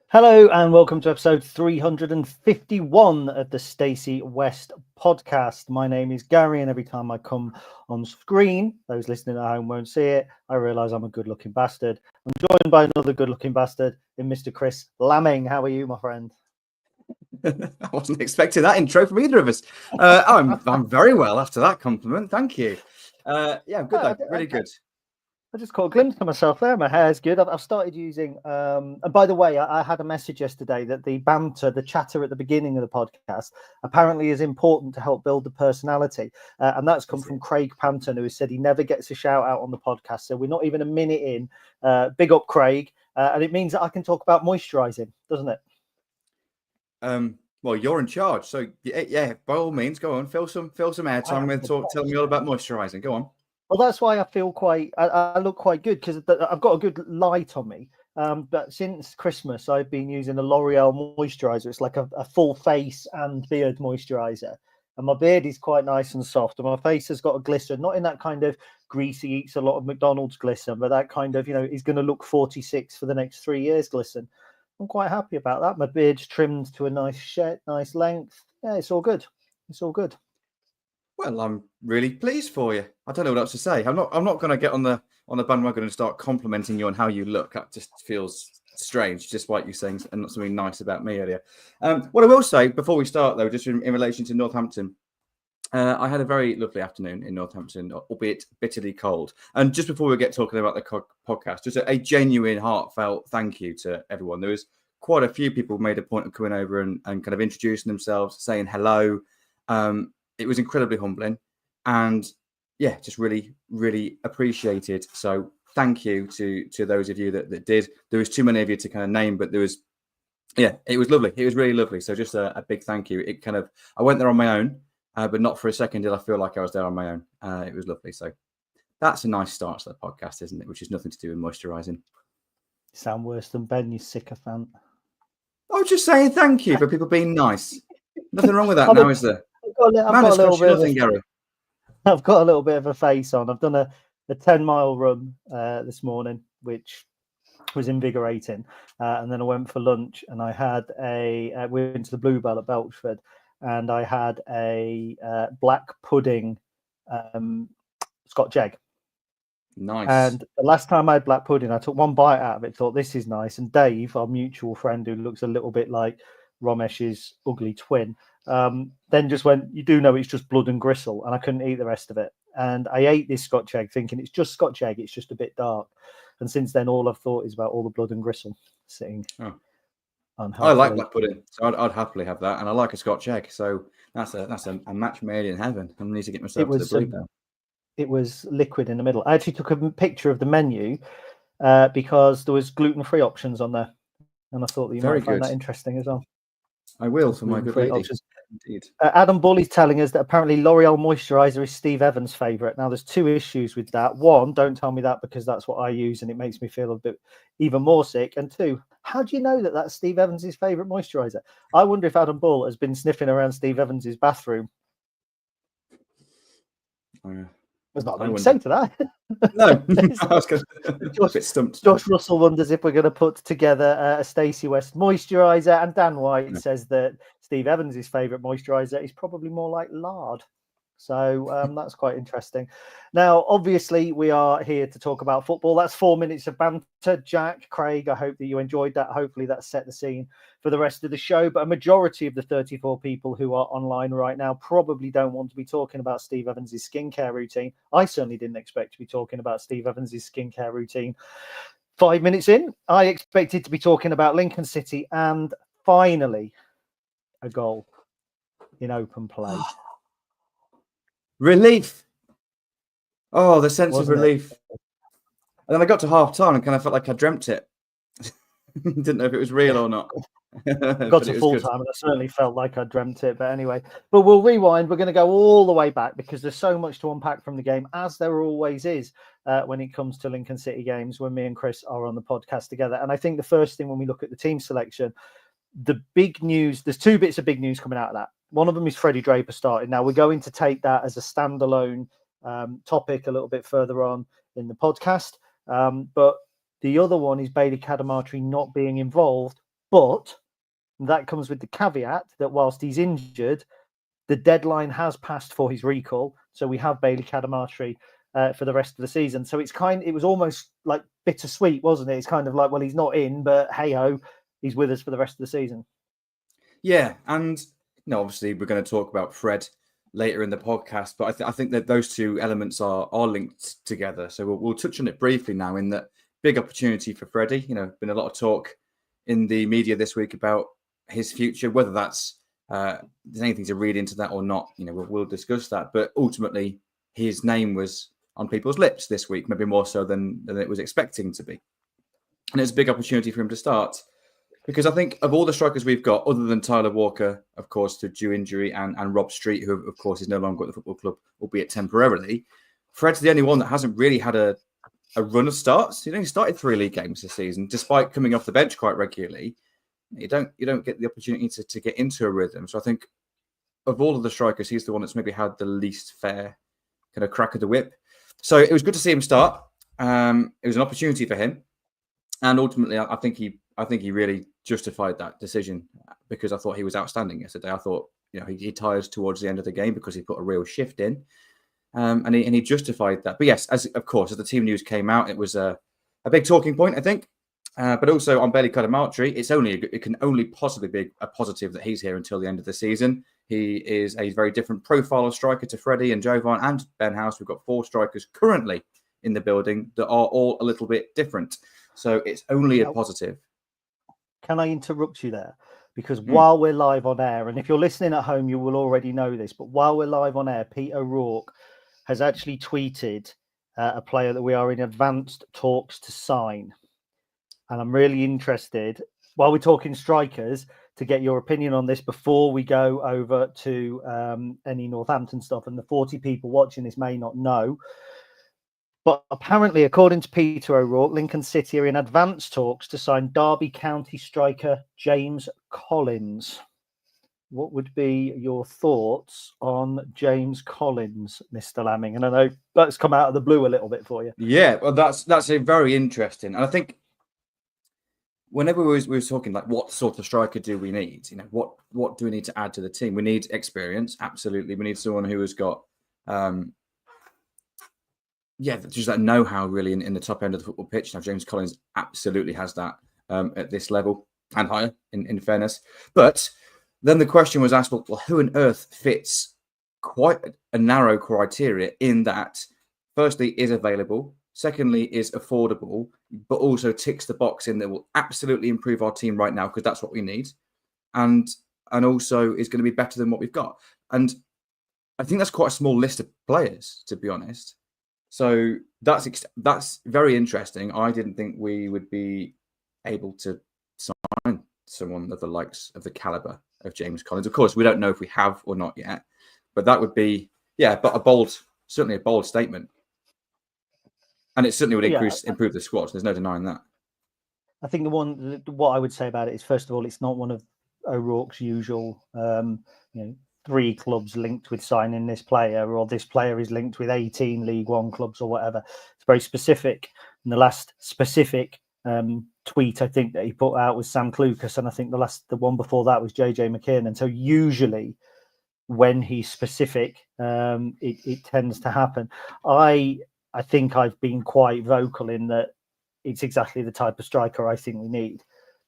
Hello and welcome to episode 351 of the Stacey West podcast. My name is Gary, and every time I come on screen, those listening at home won't see it, I realise I'm a good-looking bastard. I'm joined by another good-looking bastard in Mr. Chris Lamming. How are you, my friend? I wasn't expecting that intro from either of us. I'm very well after that compliment. Thank you. I'm good, though. Really good. I just caught a glimpse of myself there. My hair's good. I've started using, and by the way, I had a message yesterday that the banter, the chatter at the beginning of the podcast, apparently is important to help build the personality. And that's come from Craig Panton, who has said he never gets a shout out on the podcast. So we're not even a minute in. Big up, Craig. And it means that I can talk about moisturising, doesn't it? Well, you're in charge. So, yeah, by all means, go on. Fill some airtime with tell me all about moisturising. Go on. Well, that's why I feel I look quite good, because I've got a good light on me. But since Christmas, I've been using a L'Oreal moisturiser. It's like a full face and beard moisturiser. And my beard is quite nice and soft. And my face has got a glisten, not in that kind of greasy, eats a lot of McDonald's glisten, but that kind of, is going to look 46 for the next 3 years glisten. I'm quite happy about that. My beard's trimmed to a nice length. Yeah, it's all good. It's all good. Well, I'm really pleased for you. I don't know what else to say. I'm not going to get on the bandwagon and start complimenting you on how you look. That just feels strange, just like you saying and not something nice about me earlier. What I will say before we start, though, just in relation to Northampton, I had a very lovely afternoon in Northampton, albeit bitterly cold. And just before we get talking about the podcast, just a genuine, heartfelt thank you to everyone. There was quite a few people who made a point of coming over and kind of introducing themselves, saying hello. It was incredibly humbling, and yeah, just really, really appreciated. So thank you to those of you that did. There was too many of you to kind of name, but it was lovely. It was really lovely. So just a big thank you. I went there on my own, but not for a second did I feel like I was there on my own. It was lovely. So that's a nice start to the podcast, isn't it? Which is nothing to do with moisturising. You sound worse than Ben, you sycophant. I was just saying thank you for people being nice. Nothing wrong with that now, is there? I've got a little bit of a face on. I've done a 10-mile run this morning, which was invigorating. And then I went for lunch, and I had we went to the Bluebell at Belchford, and I had a black pudding Scotch egg. Nice. And the last time I had black pudding, I took one bite out of it, thought this is nice. And Dave, our mutual friend who looks a little bit like Romesh's ugly twin, then just went, you do know it's just blood and gristle, and I couldn't eat the rest of it. And I ate this Scotch egg thinking it's just Scotch egg, it's just a bit dark. And since then, all I've thought is about all the blood and gristle sitting. I like black pudding, so I'd happily have that, and I like a Scotch egg. So that's a match made in heaven. I need to get myself to the Bluebell. It was liquid in the middle. I actually took a picture of the menu because there was gluten-free options on there, and I thought that you might find that interesting as well. I will, for my good lady. Indeed. Adam Bully's telling us that apparently L'Oreal moisturiser is Steve Evans' favourite. Now, there's two issues with that. One, don't tell me that, because that's what I use and it makes me feel a bit even more sick. And two, how do you know that that's Steve Evans' favourite moisturiser? I wonder if Adam Bull has been sniffing around Steve Evans' bathroom. There's not much to say to that. No, I was a bit stumped. Josh Russell wonders if we're going to put together a Stacey West moisturiser, and Dan White says that Steve Evans' favourite moisturiser is probably more like lard. So that's quite interesting. Now, obviously, we are here to talk about football. That's 4 minutes of banter. Jack, Craig, I hope that you enjoyed that. Hopefully that set the scene for the rest of the show. But a majority of the 34 people who are online right now probably don't want to be talking about Steve Evans' skincare routine. I certainly didn't expect to be talking about Steve Evans' skincare routine. 5 minutes in, I expected to be talking about Lincoln City and finally a goal in open play. Relief. Oh, the sense of relief. And then I got to half time and kind of felt like I dreamt it. Didn't know if it was real or not. Got to full time and I certainly felt like I dreamt it. But anyway, but we'll rewind. We're going to go all the way back because there's so much to unpack from the game, as there always is. when it comes to Lincoln City games when me and Chris are on the podcast together. And I think the first thing when we look at the team selection, the big news, there's two bits of big news coming out of that. One of them is Freddie Draper starting. Now, we're going to take that as a standalone topic a little bit further on in the podcast. But the other one is Bailey Cadamartri not being involved. But that comes with the caveat that whilst he's injured, the deadline has passed for his recall. So we have Bailey Cadamartri for the rest of the season. So it was almost like bittersweet, wasn't it? It's kind of like, well, he's not in, but hey-ho, he's with us for the rest of the season. Yeah, and obviously we're going to talk about Fred later in the podcast, but I think that those two elements are linked together. So we'll touch on it briefly now. In that big opportunity for Freddie, been a lot of talk in the media this week about his future, whether that's there's anything to read into that or not. We'll discuss that. But ultimately, his name was on people's lips this week, maybe more so than it was expecting to be, and it's a big opportunity for him to start. Because I think of all the strikers we've got, other than Tyler Walker, of course, due injury, and Rob Street, who, of course, is no longer at the football club, albeit temporarily, Fred's the only one that hasn't really had a run of starts. He started 3 league games this season, despite coming off the bench quite regularly. You don't get the opportunity to get into a rhythm. So I think of all of the strikers, he's the one that's maybe had the least fair kind of crack of the whip. So it was good to see him start. It was an opportunity for him. And ultimately, I think he really justified that decision, because I thought he was outstanding yesterday. I thought, he tired towards the end of the game because he put a real shift in, and he justified that. But yes, as the team news came out, it was a big talking point, I think. But also on Bailey Cadamartri, it can only possibly be a positive that he's here until the end of the season. He is a very different profile of striker to Freddie and Jovan and Ben House. We've got 4 strikers currently in the building that are all a little bit different. So it's only a positive. Can I interrupt you there? Because while we're live on air, and if you're listening at home, you will already know this, but while we're live on air, Pete O'Rourke has actually tweeted a player that we are in advanced talks to sign. And I'm really interested, while we're talking strikers, to get your opinion on this before we go over to any Northampton stuff. And the 40 people watching this may not know. But apparently, according to Peter O'Rourke, Lincoln City are in advanced talks to sign Derby County striker James Collins. What would be your thoughts on James Collins, Mr. Lamming? And I know that's come out of the blue a little bit for you. Yeah, well, that's a very interesting. And I think whenever we were talking, like, what sort of striker do we need? What do we need to add to the team? We need experience, absolutely. We need someone who has got just that know-how really in the top end of the football pitch. Now, James Collins absolutely has that at this level and higher, in fairness. But then the question was asked, well, who on earth fits quite a narrow criteria in that, firstly, is available, secondly, is affordable, but also ticks the box in that will absolutely improve our team right now, because that's what we need, and also is going to be better than what we've got. And I think that's quite a small list of players, to be honest. So that's very interesting. I didn't think we would be able to sign someone of the likes of the caliber of James Collins. Of course, we don't know if we have or not yet, but that would be, but certainly a bold statement. And it certainly would improve the squad. There's no denying that. I think what I would say about it is, first of all, it's not one of O'Rourke's usual, 3 clubs linked with signing this player, or this player is linked with 18 League One clubs or whatever. It's very specific. And the last specific tweet I think that he put out was Sam Clucas, and I think the one before that was JJ McKiernan. So usually when he's specific, it tends to happen. I think I've been quite vocal in that it's exactly the type of striker I think we need,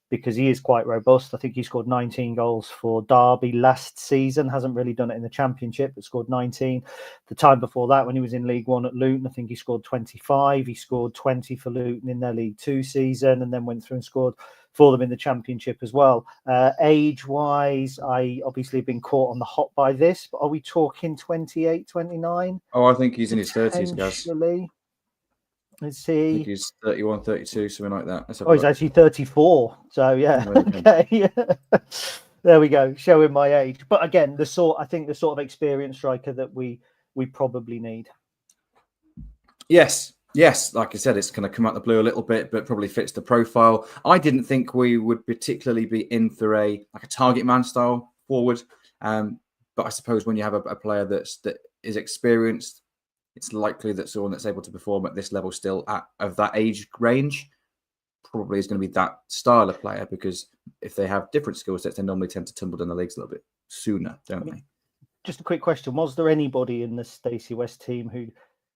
because he is quite robust. I think he scored 19 goals for Derby last season. Hasn't really done it in the Championship, but scored 19. The time before that, when he was in League One at Luton, I think he scored 25. He scored 20 for Luton in their League Two season, and then went through and scored for them in the Championship as well. Age-wise, I obviously have been caught on the hop by this, but are we talking 28, 29? Oh, I think he's in his 30s, guys. Let's see. I think he's 31, 32, something like that. He's actually 34. So, yeah. Okay. There we go. Showing my age. But again, I think the sort of experienced striker that we probably need. Yes. Yes, like I said, it's going to come out the blue a little bit, but probably fits the profile. I didn't think we would particularly be in for a target man style forward, but I suppose when you have a player that is experienced, it's likely that someone that's able to perform at this level still of that age range probably is going to be that style of player, because if they have different skill sets, they normally tend to tumble down the leagues a little bit sooner, don't they? Just a quick question. Was there anybody in the Stacey West team who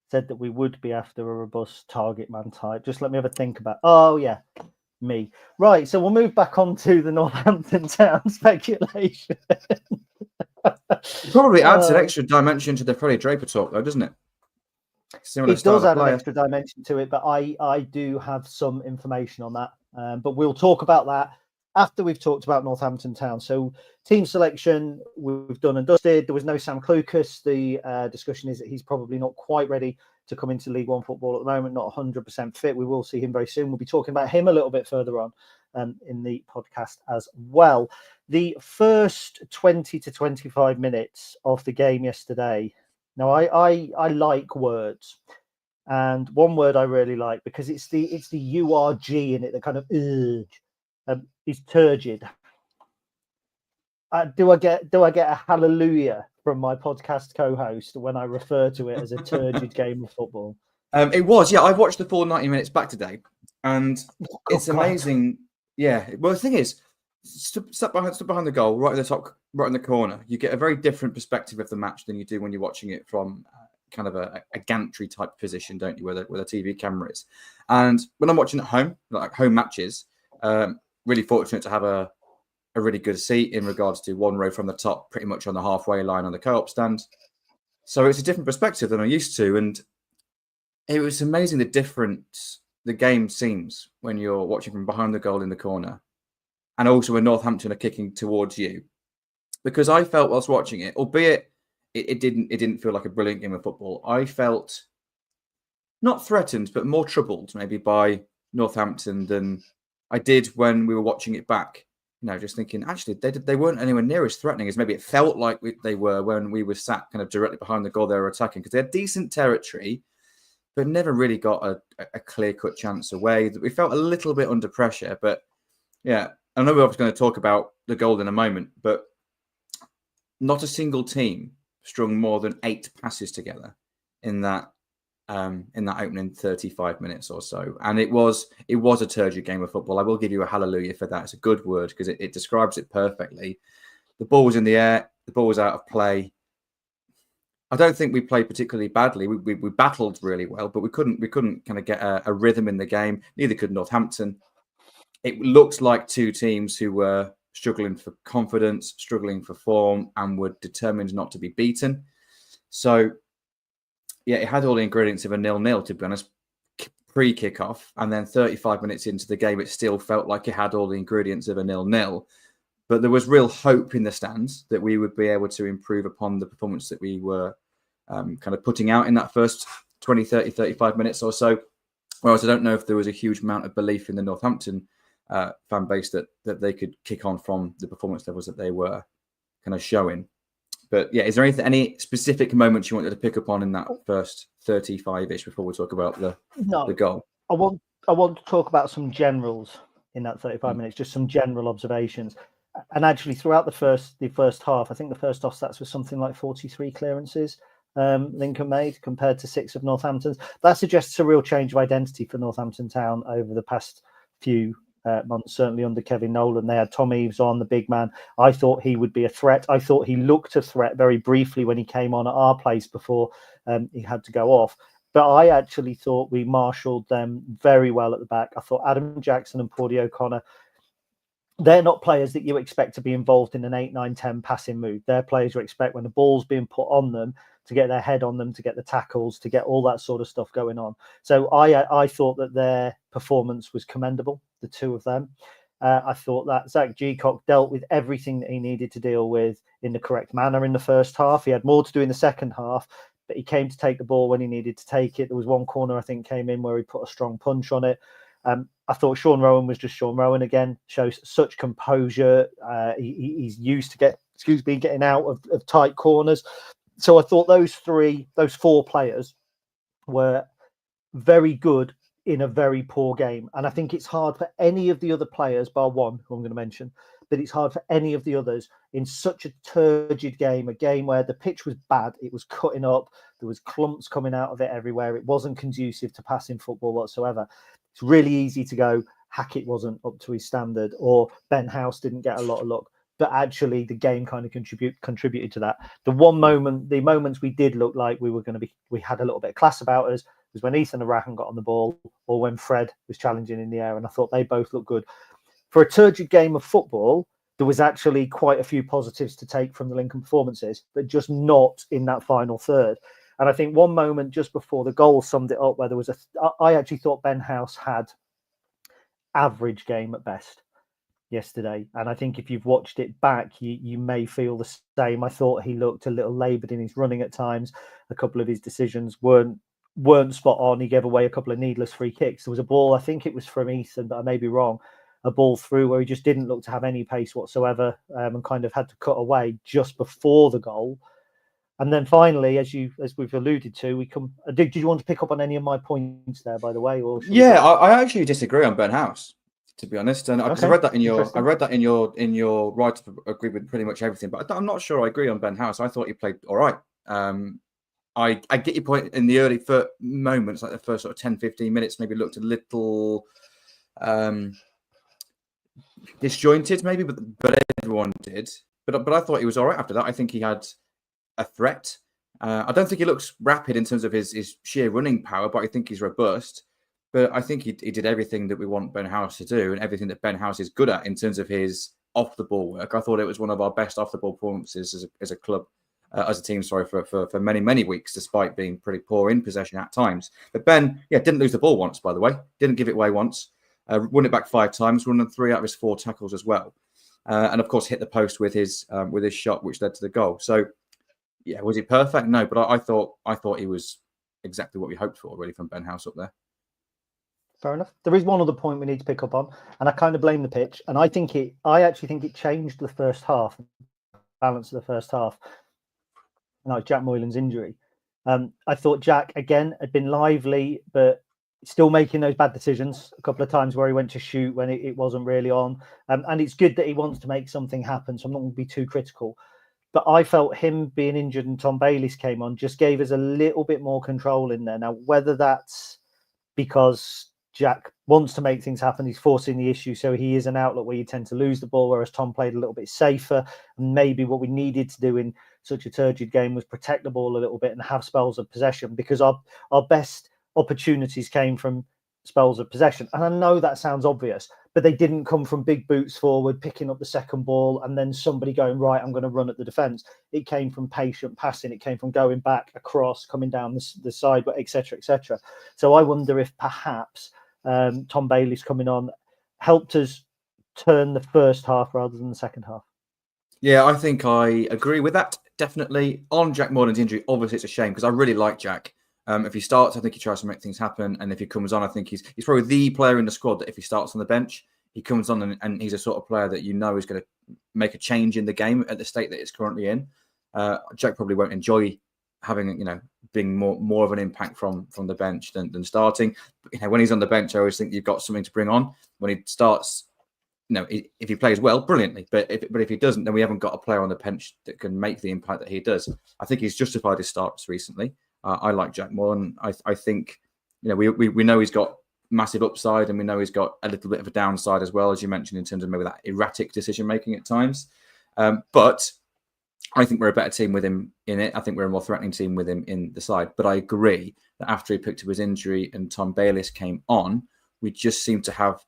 said that we would be after a robust target man type? Just let me have a think about. Oh, yeah, me. Right, so we'll move back on to the Northampton Town speculation. It probably adds an extra dimension to the Freddie Draper talk, though, doesn't it? Similar it does add player. an extra dimension to it, but I do have some information on that. But we'll talk about that after we've talked about Northampton Town. So team selection, we've done and dusted. There was no Sam Clucas. The discussion is that he's probably not quite ready to come into League One football at the moment, not 100% fit. We will see him very soon. We'll be talking about him a little bit further on in the podcast as well. The first 20 to 25 minutes of the game yesterday. Now, I like words. And one word I really like, because it's the URG in it, the kind of is turgid. Do I get a hallelujah from my podcast co-host when I refer to it as a turgid game of football? It was, yeah. I watched the full 90 minutes back today, and it's amazing. Yeah. Well, the thing is, stuck behind the goal, right at the top, right in the corner, you get a very different perspective of the match than you do when you're watching it from kind of a gantry type position, don't you, where the TV camera is. And when I'm watching at home, like home matches, really fortunate to have a really good seat in regards to one row from the top, pretty much on the halfway line on the co-op stand. So it's a different perspective than I'm used to. And it was amazing the difference the game seems when you're watching from behind the goal in the corner, and also when Northampton are kicking towards you. Because I felt whilst watching it, albeit it didn't feel like a brilliant game of football, I felt not threatened, but more troubled maybe by Northampton than I did when we were watching it back. You know, just thinking, actually, they weren't anywhere near as threatening as maybe it felt like they were when we were sat kind of directly behind the goal they were attacking, because they had decent territory, but never really got a clear-cut chance away. We felt a little bit under pressure, but yeah, I know we're obviously going to talk about the goal in a moment, but not a single team strung more than 8 passes together in that opening 35 minutes or so. And it was a turgid game of football. I will give you a hallelujah for that. It's a good word because it describes it perfectly. The ball was in the air. The ball was out of play. I don't think we played particularly badly. We battled really well, but we couldn't kind of get a rhythm in the game. Neither could Northampton. It looked like two teams who were struggling for confidence, struggling for form, and were determined not to be beaten. So, yeah, it had all the ingredients of a 0-0, to be honest, pre-kickoff. And then 35 minutes into the game, it still felt like it had all the ingredients of a 0-0. But there was real hope in the stands that we would be able to improve upon the performance that we were kind of putting out in that first 20, 30, 35 minutes or so. Whereas I don't know if there was a huge amount of belief in the Northampton fan base that they could kick on from the performance levels that they were kind of showing. But yeah, is there any specific moments you wanted to pick up on in that first 35-ish before we talk about the goal? I want to talk about some generals in that 35 minutes, just some general observations. And actually, throughout the first half, I think the first half stats was something like 43 clearances Lincoln made compared to 6 of Northampton's. That suggests a real change of identity for Northampton Town over the past few months, certainly under Kevin Nolan. They had Tom Eaves on, the big man. I thought he would be a threat. I thought he looked a threat very briefly when he came on at our place before he had to go off. But I actually thought we marshalled them very well at the back. I thought Adam Jackson and Paudie O'Connor, they're not players that you expect to be involved in an 8, 9, 10 passing move. They're players you expect when the ball's being put on them to get their head on them, to get the tackles, to get all that sort of stuff going on. So I thought that their performance was commendable, the two of them. I thought that Zach Geacock dealt with everything that he needed to deal with in the correct manner in the first half. He had more to do in the second half, but he came to take the ball when he needed to take it. There was one corner, I think, came in where he put a strong punch on it. I thought Sean Rowan was just Sean Rowan again, shows such composure. He's used to getting out of tight corners. So I thought those 4 players were very good in a very poor game. And I think it's hard for any of the other players, bar one, who I'm going to mention, but it's hard for any of the others in such a turgid game, a game where the pitch was bad, it was cutting up, there was clumps coming out of it everywhere, it wasn't conducive to passing football whatsoever. It's really easy to go, Hackett wasn't up to his standard, or Ben House didn't get a lot of luck. But actually, the game kind of contributed to that. The moments we did look like we had a little bit of class about us was when Ethan Arahan got on the ball, or when Fred was challenging in the air, and I thought they both looked good. For a turgid game of football, there was actually quite a few positives to take from the Lincoln performances, but just not in that final third. And I think one moment just before the goal summed it up, where there was I actually thought Ben House had average game at best yesterday, and I think if you've watched it back, you may feel the same. I thought he looked a little laboured in his running at times. A couple of his decisions weren't spot on. He gave away a couple of needless free kicks. There was a ball, I think it was from Ethan, but I may be wrong, a ball through where he just didn't look to have any pace whatsoever, and kind of had to cut away just before the goal. And then finally, as we've alluded to, we come. Did you want to pick up on any of my points there, by the way? Or I actually disagree on Ben House, to be honest, and because I read that in your right to agree with pretty much everything, but I'm not sure I agree on Ben House. I thought he played all right. I get your point in the early moments, like the first sort of 10, 15 minutes, maybe looked a little disjointed, maybe, but everyone did. But I thought he was all right after that. I think he had a threat. I don't think he looks rapid in terms of his sheer running power, but I think he's robust. But I think he did everything that we want Ben House to do, and everything that Ben House is good at in terms of his off-the-ball work. I thought it was one of our best off-the-ball performances as a club, as a team, for many, many weeks, despite being pretty poor in possession at times. But Ben, didn't lose the ball once, by the way. Didn't give it away once. Won it back 5 times, won 3 out of his 4 tackles as well. And, of course, hit the post with his shot, which led to the goal. So, was he perfect? No, but I thought he was exactly what we hoped for, really, from Ben House up there. Fair enough. There is one other point we need to pick up on, and I kind of blame the pitch. And I actually think it changed the first half, balance of the first half. Like Jack Moylan's injury. I thought Jack, again, had been lively, but still making those bad decisions a couple of times where he went to shoot when it wasn't really on. And it's good that he wants to make something happen, so I'm not going to be too critical. But I felt him being injured and Tom Bayliss came on just gave us a little bit more control in there. Now, whether that's because Jack wants to make things happen, he's forcing the issue, so he is an outlet where you tend to lose the ball, whereas Tom played a little bit safer. And maybe what we needed to do in such a turgid game was protect the ball a little bit and have spells of possession, because our best opportunities came from spells of possession. And I know that sounds obvious, but they didn't come from big boots forward, picking up the second ball, and then somebody going, right, I'm going to run at the defence. It came from patient passing. It came from going back, across, coming down the side, etc., etc. So I wonder if perhaps Tom Bayliss coming on helped us turn the first half rather than the second half. Yeah, I think I agree with that, definitely. On Jack Moylan's injury, obviously it's a shame because I really like Jack. If he starts, I think he tries to make things happen. And if he comes on, I think he's probably the player in the squad that if he starts on the bench, he comes on and he's a sort of player that you know is going to make a change in the game at the state that it's currently in. Jack probably won't enjoy having, being more of an impact from the bench than starting. But, when he's on the bench, I always think you've got something to bring on. When he starts, if he plays well, brilliantly. But if he doesn't, then we haven't got a player on the bench that can make the impact that he does. I think he's justified his starts recently. I like Jack Moylan. I think, we know he's got massive upside and we know he's got a little bit of a downside as well, as you mentioned, in terms of maybe that erratic decision making at times. But I think we're a better team with him in it. I think we're a more threatening team with him in the side. But I agree that after he picked up his injury and Tom Bayliss came on, we just seem to have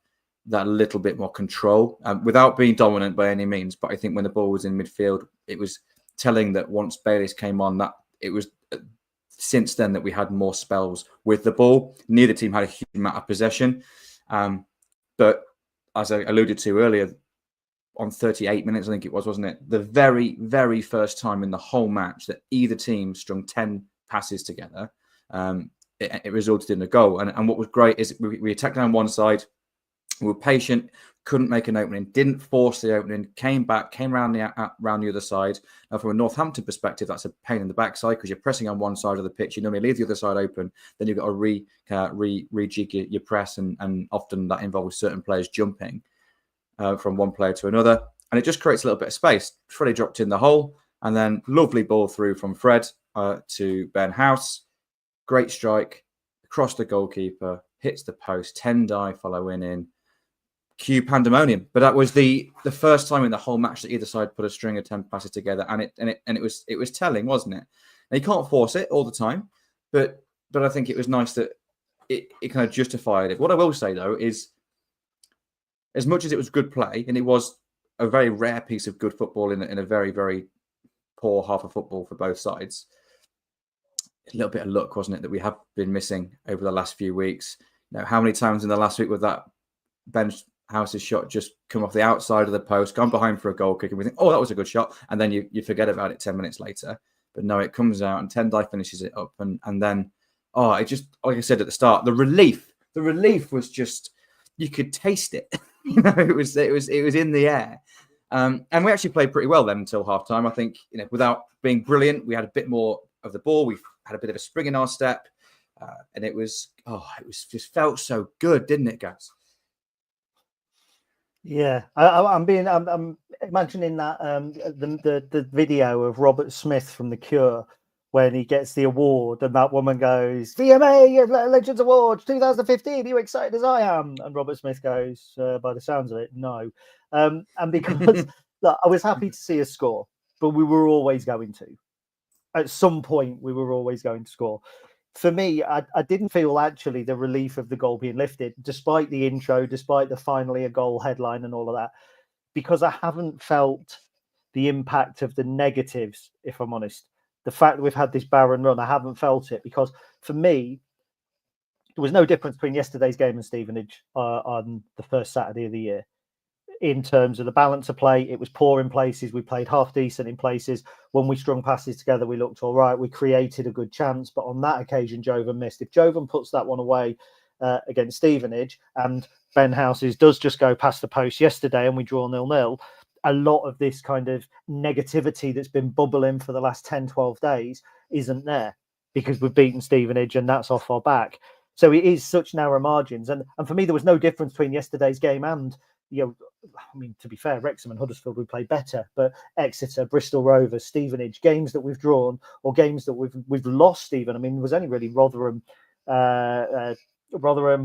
that little bit more control without being dominant by any means. But I think when the ball was in midfield, it was telling that once Bayliss came on, that it was since then that we had more spells with the ball. Neither team had a huge amount of possession. But as I alluded to earlier, on 38 minutes, I think it was, wasn't it? The very, very first time in the whole match that either team strung 10 passes together, it resulted in a goal. And what was great is we attacked down one side, We were patient, couldn't make an opening, didn't force the opening, came back, came around the other side. Now, from a Northampton perspective, that's a pain in the backside because you're pressing on one side of the pitch. You normally leave the other side open, then you've got to rejig your press, and often that involves certain players jumping from one player to another. And it just creates a little bit of space. Freddie dropped in the hole, and then lovely ball through from Fred to Ben House. Great strike, across the goalkeeper, hits the post, Tendai following in. Cue pandemonium, but that was the first time in the whole match that either side put a string of 10 passes together, and it was telling, wasn't it? Now, you can't force it all the time, but I think it was nice that it kind of justified it. What I will say though is, as much as it was good play, and it was a very rare piece of good football in a very, very poor half of football for both sides, a little bit of luck, wasn't it, that we have been missing over the last few weeks. You know, how many times in the last week with that Ben House's shot just come off the outside of the post, gone behind for a goal kick, and we think, oh, that was a good shot, and then you forget about it 10 minutes later. But no, it comes out, and Tendai finishes it up, and then, it just, like I said at the start, the relief was just, you could taste it. It was in the air. And we actually played pretty well then until half time. I think, without being brilliant, we had a bit more of the ball. We had a bit of a spring in our step, and it was just felt so good, didn't it, guys? Yeah, I'm imagining that the video of Robert Smith from The Cure when he gets the award and that woman goes, VMA Legends Awards 2015, are you excited as I am? And Robert Smith goes, by the sounds of it, no. And because look, I was happy to see us score, but we were always going to. At some point, we were always going to score. For me, I didn't feel actually the relief of the goal being lifted, despite the intro, despite the finally a goal headline and all of that, because I haven't felt the impact of the negatives, if I'm honest. The fact that we've had this barren run, I haven't felt it, because for me, there was no difference between yesterday's game and Stevenage on the first Saturday of the year. In terms of the balance of play, it was poor in places. We played half decent in places. When we strung passes together, we looked all right. We created a good chance, but on that occasion, Jovan missed. If Jovan puts that one away against Stevenage, and Ben Houses does just go past the post yesterday, and we draw 0-0, a lot of this kind of negativity that's been bubbling for the last 10, 12 days isn't there, because we've beaten Stevenage and that's off our back. So it is such narrow margins. And for me, there was no difference between yesterday's game and, I mean, to be fair, Wrexham and Huddersfield we played better, but Exeter, Bristol Rovers, Stevenage, games that we've drawn or games that we've lost even. I mean, it was only really Rotherham,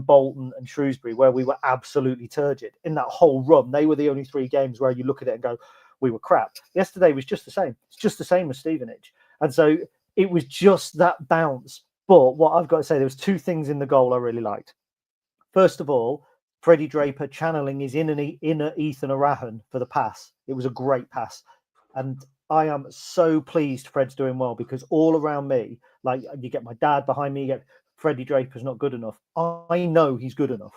Bolton and Shrewsbury where we were absolutely turgid. In that whole run, they were the only three games where you look at it and go, we were crap. Yesterday was just the same. It's just the same as Stevenage. And so it was just that bounce. But what I've got to say, there was two things in the goal I really liked. First of all, Freddie Draper channeling his inner Ethan Arahan for the pass. It was a great pass. And I am so pleased Fred's doing well, because all around me, like you get my dad behind me, you get Freddie Draper's not good enough. I know he's good enough.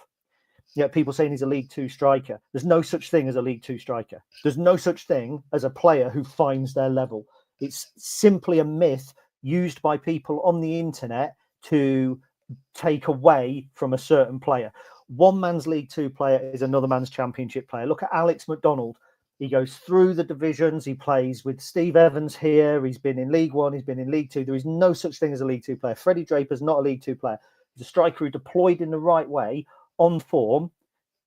Yeah, people saying he's a League Two striker. There's no such thing as a League Two striker. There's no such thing as a player who finds their level. It's simply a myth used by people on the internet to take away from a certain player. One man's League Two player is another man's Championship player. Look at Alex McDonald. He goes through the divisions. He plays with Steve Evans here. He's been in League One. He's been in League Two. There is no such thing as a League Two player. Freddie Draper's not a League Two player. He's a striker who, deployed in the right way, on form,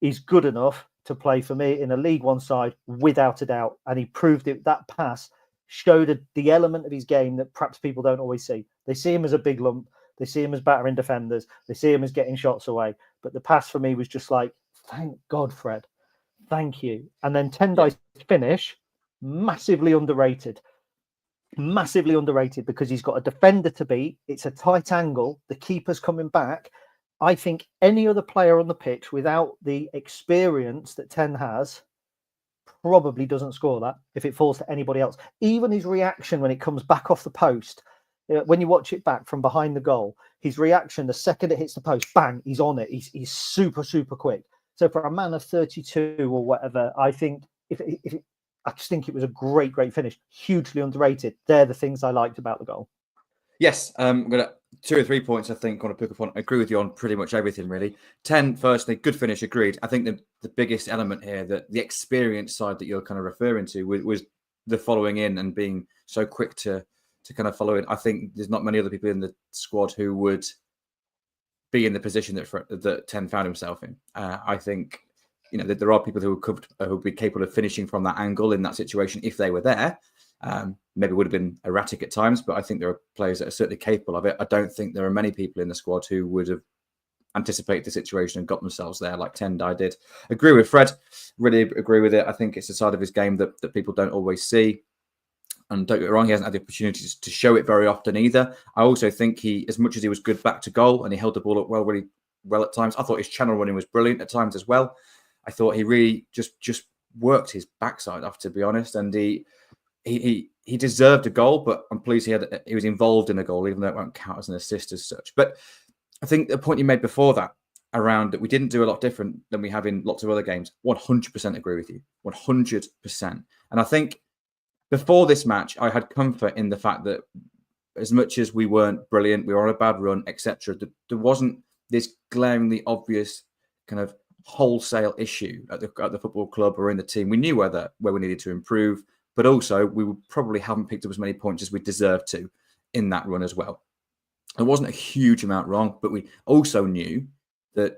is good enough to play for me in a League One side without a doubt. And he proved it. That pass showed the element of his game that perhaps people don't always see. They see him as a big lump. They see him as battering defenders. They see him as getting shots away. But the pass for me was just like, thank God, Fred. Thank you. And then Tendai's finish, massively underrated. Massively underrated, because he's got a defender to beat. It's a tight angle. The keeper's coming back. I think any other player on the pitch without the experience that Ten has probably doesn't score that if it falls to anybody else. Even his reaction when it comes back off the post, when you watch it back from behind the goal, his reaction the second it hits the post, bang, he's on it. He's super, super quick. So for a man of 32 or whatever, I think I just think it was a great finish, hugely underrated. They're the things I liked about the goal. Yes, I'm going to 2 or 3 points I think I want to pick up on. I agree with you on pretty much everything, really. 10, firstly, good finish, agreed. I think the biggest element here, that the experience side that you're kind of referring to, was the following in and being so quick to kind of follow it. I think there's not many other people in the squad who would be in the position that 10 found himself in. I think, that there are people who would be capable of finishing from that angle in that situation if they were there. Maybe would have been erratic at times, but I think there are players that are certainly capable of it. I don't think there are many people in the squad who would have anticipated the situation and got themselves there like Tendai did. Agree with Fred, really agree with it. I think it's a side of his game that people don't always see. And don't get me wrong, he hasn't had the opportunities to show it very often either. I also think he, as much as he was good back to goal and he held the ball up really well at times, I thought his channel running was brilliant at times as well. I thought he really just worked his backside off, to be honest. And he deserved a goal, but I'm pleased he was involved in a goal, even though it won't count as an assist as such. But I think the point you made before that, around that we didn't do a lot different than we have in lots of other games, 100% agree with you, 100%. And I think before this match, I had comfort in the fact that as much as we weren't brilliant, we were on a bad run, etc., there wasn't this glaringly obvious kind of wholesale issue at the football club or in the team. We knew where we needed to improve, but also we probably haven't picked up as many points as we deserved to in that run as well. There wasn't a huge amount wrong, but we also knew that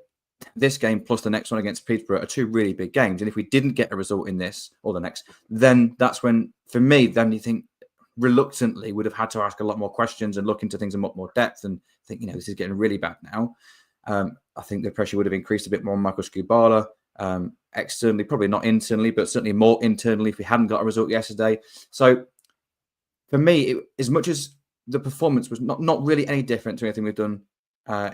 this game plus the next one against Peterborough are two really big games. And if we didn't get a result in this or the next, then that's when, for me, then you think reluctantly would have had to ask a lot more questions and look into things in a lot more depth and think, this is getting really bad now. I think the pressure would have increased a bit more on Michael Skubala, externally, probably not internally, but certainly more internally if we hadn't got a result yesterday. So for me, as much as the performance was not really any different to anything we've done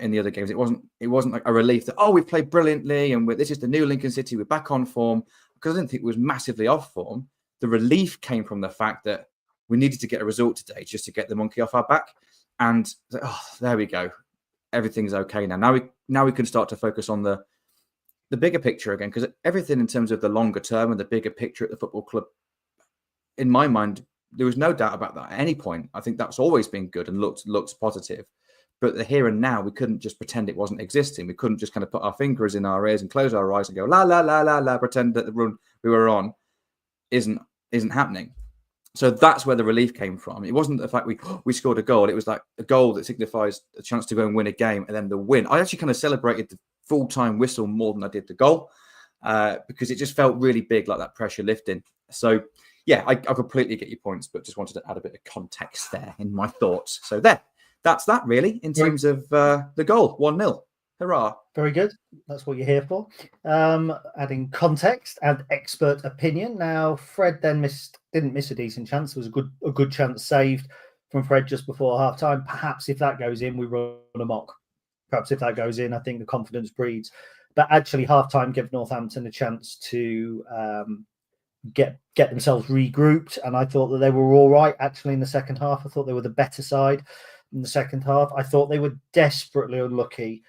in the other games, it wasn't like a relief that, we've played brilliantly and this is the new Lincoln City, we're back on form, because I didn't think it was massively off form. The relief came from the fact that we needed to get a result today just to get the monkey off our back. And there we go. Everything's okay now. Now we can start to focus on the bigger picture again, because everything in terms of the longer term and the bigger picture at the football club, in my mind, there was no doubt about that at any point. I think that's always been good and looks positive. But the here and now, we couldn't just pretend it wasn't existing. We couldn't just kind of put our fingers in our ears and close our eyes and go, la, la, la, la, la, pretend that the run we were on isn't happening. So that's where the relief came from. It wasn't the fact we scored a goal. It was like a goal that signifies a chance to go and win a game and then the win. I actually kind of celebrated the full-time whistle more than I did the goal because it just felt really big, like that pressure lifting. So, yeah, I completely get your points, but just wanted to add a bit of context there in my thoughts. So that's that really in terms of the goal, 1-0. Hurrah. Very good. That's what you're here for. Adding context and expert opinion. Now, Fred then didn't miss a decent chance. There was a good chance saved from Fred just before half time. Perhaps if that goes in, we run amok. Perhaps if that goes in, I think the confidence breeds. But actually, half time gave Northampton a chance to get themselves regrouped. And I thought that they were all right, actually, in the second half. I thought they were the better side in the second half. I thought they were desperately unlucky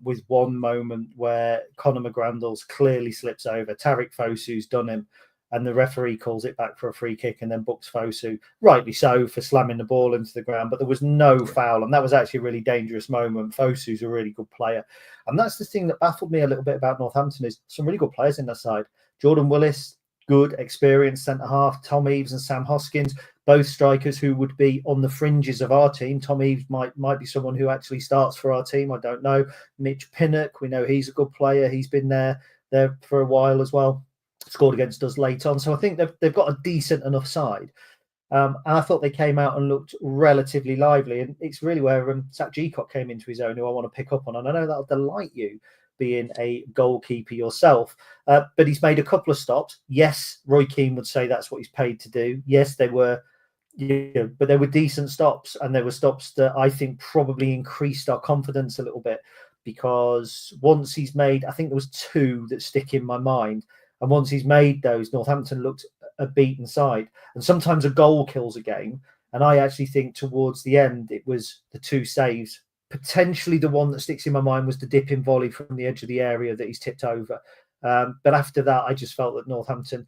with one moment where Conor McGrandles clearly slips over. Tariq Fosu's done him, and the referee calls it back for a free kick and then books Fosu, rightly so, for slamming the ball into the ground. But there was no foul, and that was actually a really dangerous moment. Fosu's a really good player. And that's the thing that baffled me a little bit about Northampton is some really good players in that side. Jordan Willis, good, experienced centre-half. Tom Eaves and Sam Hoskins, both strikers who would be on the fringes of our team. Tom Eaves might be someone who actually starts for our team. I don't know. Mitch Pinnock, we know he's a good player. He's been there for a while as well. Scored against us late on. So I think they've got a decent enough side. And I thought they came out and looked relatively lively. And it's really where Zach Geacock came into his own, who I want to pick up on. And I know that'll delight you, being a goalkeeper yourself. But he's made a couple of stops. Yes, Roy Keane would say that's what he's paid to do. Yes, they were, but they were decent stops. And they were stops that I think probably increased our confidence a little bit, because once he's made, I think there was two that stick in my mind. And once he's made those, Northampton looked a beaten side. And sometimes a goal kills a game. And I actually think towards the end, it was the two saves. Potentially the one that sticks in my mind was the dipping volley from the edge of the area that he's tipped over. But after that, I just felt that Northampton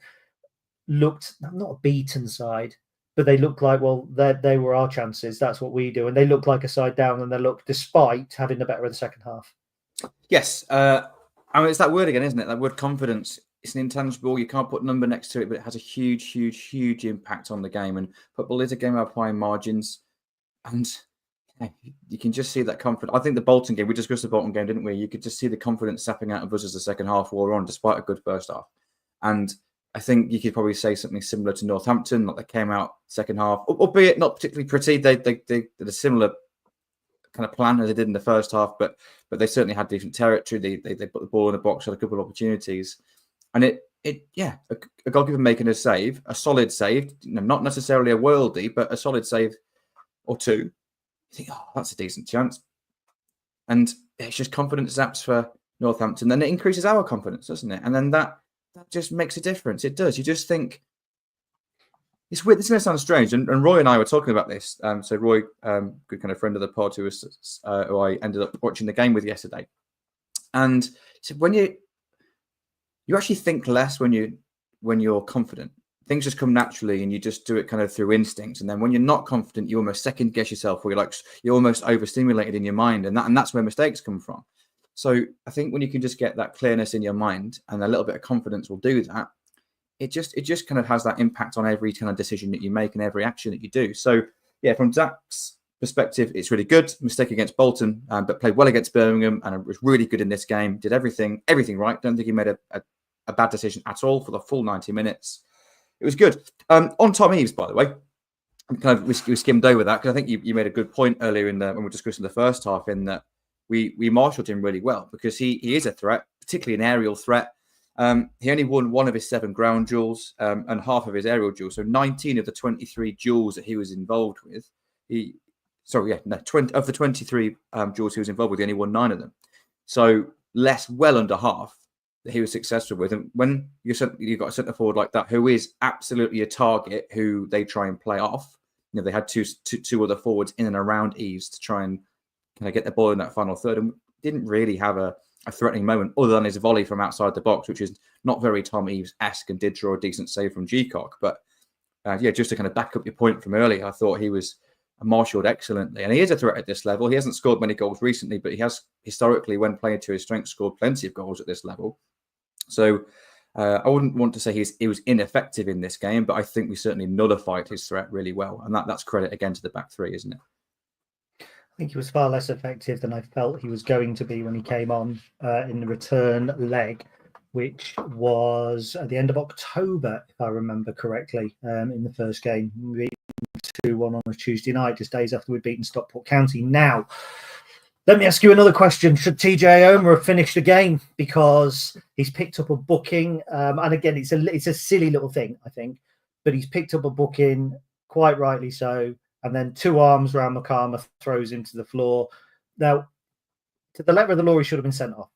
looked not a beaten side, but they look like, well, they were our chances. That's what we do. And they look like a side down, and they look, despite having the better of the second half. Yes. I mean, it's that word again, isn't it? That word confidence. It's an intangible. You can't put a number next to it, but it has a huge, huge, huge impact on the game. And football is a game of applying margins. And you can just see that confidence. I think the Bolton game, we discussed the Bolton game, didn't we? You could just see the confidence sapping out of us as the second half wore on, despite a good first half. And I think you could probably say something similar to Northampton, like they came out second half, albeit not particularly pretty. They did a similar kind of plan as they did in the first half, but they certainly had decent territory. They put the ball in the box, had a couple of opportunities, and a goalkeeper making a save, a solid save, not necessarily a worldie, but a solid save or two. You think, oh, that's a decent chance, and it's just confidence zaps for Northampton. Then it increases our confidence, doesn't it? And then that just makes a difference. It does. You just think, it's weird. This is going to sound strange. And Roy and I were talking about this. So Roy, good kind of friend of the pod, who I ended up watching the game with yesterday. And he said, when you actually think less when you're confident. Things just come naturally, and you just do it kind of through instinct. And then when you're not confident, you almost second guess yourself, or you're almost overstimulated in your mind, and that's where mistakes come from. So I think when you can just get that clearness in your mind, and a little bit of confidence will do that, it just kind of has that impact on every kind of decision that you make and every action that you do. So yeah, from Zach's perspective, it's really good. Mistake against Bolton, but played well against Birmingham, and was really good in this game. Did everything right. Don't think he made a bad decision at all for the full 90 minutes. It was good. On Tom Eaves, by the way, we skimmed over that, because I think you made a good point earlier when we were discussing the first half, in that we marshalled him really well, because he is a threat, particularly an aerial threat. He only won one of his 7 ground duels and half of his aerial duels. So 19 of the 23 duels that he was involved with, 20 of the 23 duels he was involved with, he only won 9 of them. So well under half that he was successful with. And when you've got a centre forward like that, who is absolutely a target, who they try and play off, they had two other forwards in and around Eaves to try and kind of get the ball in that final third, and didn't really have a threatening moment other than his volley from outside the box, which is not very Tom Eaves-esque, and did draw a decent save from G-Cock. But just to kind of back up your point from earlier, I thought he was marshalled excellently, and he is a threat at this level. He hasn't scored many goals recently, but he has historically, when playing to his strength, scored plenty of goals at this level. So I wouldn't want to say he was ineffective in this game, but I think we certainly nullified his threat really well, and that's credit again to the back three, isn't it? I think he was far less effective than I felt he was going to be when he came on in the return leg, which was at the end of October, if I remember correctly, in the first game. We beat 2-1 on a Tuesday night, just days after we'd beaten Stockport County. Now, let me ask you another question. Should TJ Omer have finished the game? Because he's picked up a booking. And again, it's a silly little thing, I think. But he's picked up a booking, quite rightly so. And then 2 arms round Makama, throws him to the floor. Now, to the letter of the law, he should have been sent off.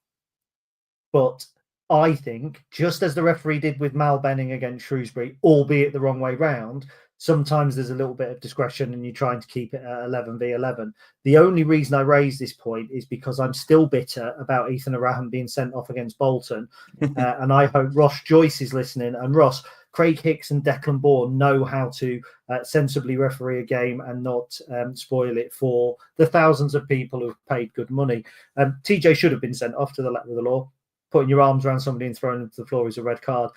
But I think, just as the referee did with Mal Benning against Shrewsbury, albeit the wrong way round, sometimes there's a little bit of discretion and you're trying to keep it at 11v11. The only reason I raise this point is because I'm still bitter about Ethan Araham being sent off against Bolton. And I hope Ross Joyce is listening. And Ross, Craig Hicks and Declan Bourne know how to sensibly referee a game and not spoil it for the thousands of people who've paid good money. TJ should have been sent off, to the letter of the law. Putting your arms around somebody and throwing them to the floor is a red card.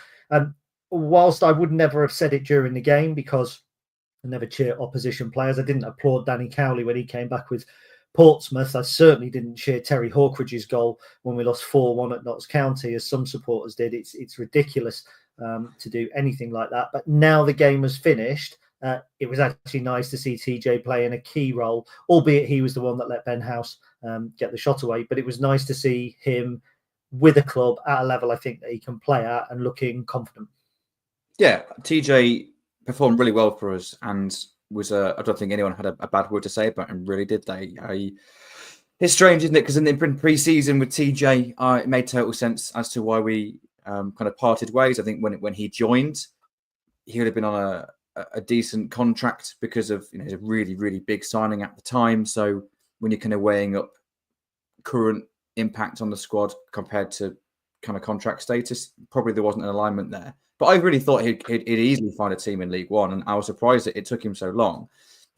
Whilst I would never have said it during the game, because I never cheer opposition players, I didn't applaud Danny Cowley when he came back with Portsmouth. I certainly didn't cheer Terry Hawkridge's goal when we lost 4-1 at Notts County, as some supporters did. It's ridiculous to do anything like that. But now the game was finished. It was actually nice to see TJ playing a key role, albeit he was the one that let Ben House get the shot away. But it was nice to see him with a club at a level I think that he can play at and looking confident. Yeah, TJ performed really well for us, and was I don't think anyone had a bad word to say about him, really, did they? It's strange, isn't it? Because in the pre-season with TJ, it made total sense as to why we kind of parted ways. I think when he joined, he would have been on a decent contract because of it was a really, really big signing at the time. So when you're kind of weighing up current impact on the squad compared to kind of contract status, probably there wasn't an alignment there. But I really thought he'd easily find a team in League One, and I was surprised that it took him so long.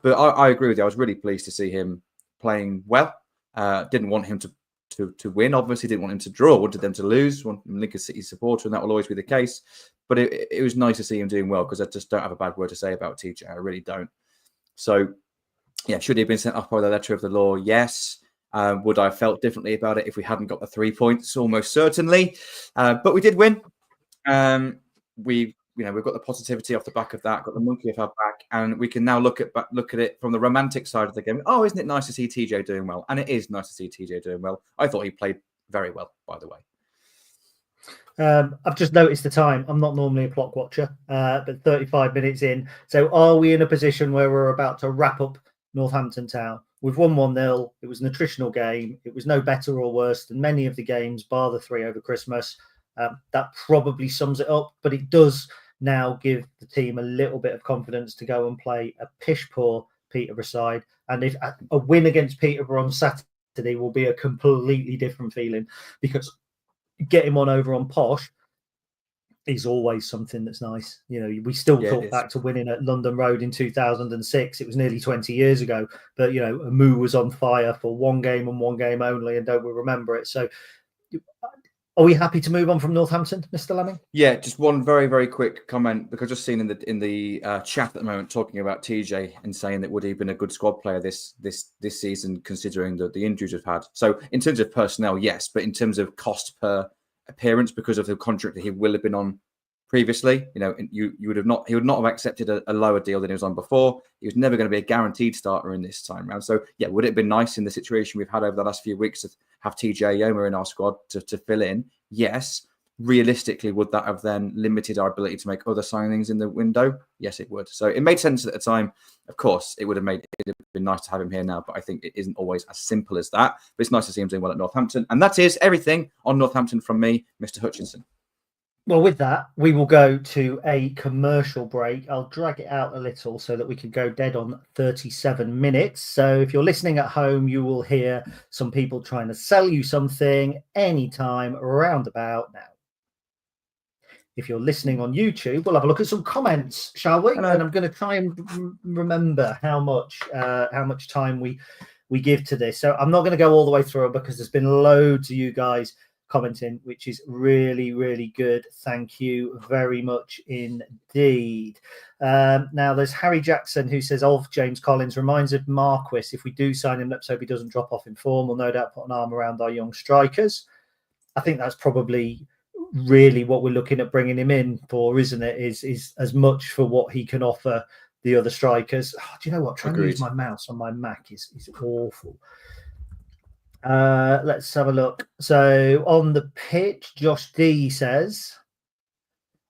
But I agree with you. I was really pleased to see him playing well. Didn't want him to win, obviously. Didn't want him to draw. Wanted them to lose. Want Lincoln City supporter, and that will always be the case. But it was nice to see him doing well, because I just don't have a bad word to say about TJ. I really don't. So, yeah, should he have been sent off by the letter of the law? Yes. Would I have felt differently about it if we hadn't got the 3 points? Almost certainly. But we did win. We've got the positivity off the back of that, got the monkey off our back, and we can now look at it from the romantic side of the game. Oh, isn't it nice to see TJ doing well? And it is nice to see TJ doing well. I thought he played very well, by the way. I've just noticed the time. I'm not normally a clock watcher, but 35 minutes in. So are we in a position where we're about to wrap up Northampton Town? We've won 1-0. It was an attritional game. It was no better or worse than many of the games, bar the 3 over Christmas. That probably sums it up, but it does now give the team a little bit of confidence to go and play a pish-poor Peterborough side. And if a win against Peterborough on Saturday will be a completely different feeling, because getting one over on Posh is always something that's nice. We still talk back to winning at London Road in 2006. It was nearly 20 years ago, but Amu was on fire for one game and one game only, and don't we remember it? So are we happy to move on from Northampton, Mr. Lemming? Yeah, just one very, very quick comment, because I've just seen in the chat at the moment talking about TJ and saying that would he have been a good squad player this season, considering the injuries we've had. So in terms of personnel, yes, but in terms of cost per appearance, because of the contract that he will have been on previously, he would not have accepted a lower deal than he was on before. He was never going to be a guaranteed starter in this time round. So yeah, would it have been nice in the situation we've had over the last few weeks to have TJ Yoma in our squad to fill in? Yes. Realistically, would that have then limited our ability to make other signings in the window? Yes, it would. So it made sense at the time. Of course, it would have been nice to have him here now, but I think it isn't always as simple as that. But it's nice to see him doing well at Northampton. And that is everything on Northampton from me, Mr. Hutchinson. Well, with that, we will go to a commercial break. I'll drag it out a little so that we can go dead on 37 minutes. So if you're listening at home, you will hear some people trying to sell you something anytime around about now. If you're listening on YouTube, we'll have a look at some comments, shall we? Hello. And I'm going to try and remember how much time we give to this. So I'm not going to go all the way through it, because there's been loads of you guys commenting, which is really, really good. Thank you very much indeed. Now there's Harry Jackson, who says of James Collins, reminds of Marquis. If we do sign him, let's hope he doesn't drop off in form. We'll no doubt put an arm around our young strikers. I think that's probably really what we're looking at bringing him in for, isn't it? Is as much for what he can offer the other strikers. Oh, do you know what? Trying to use my mouse on my Mac is awful. Let's have a look. So on the pitch, Josh D says,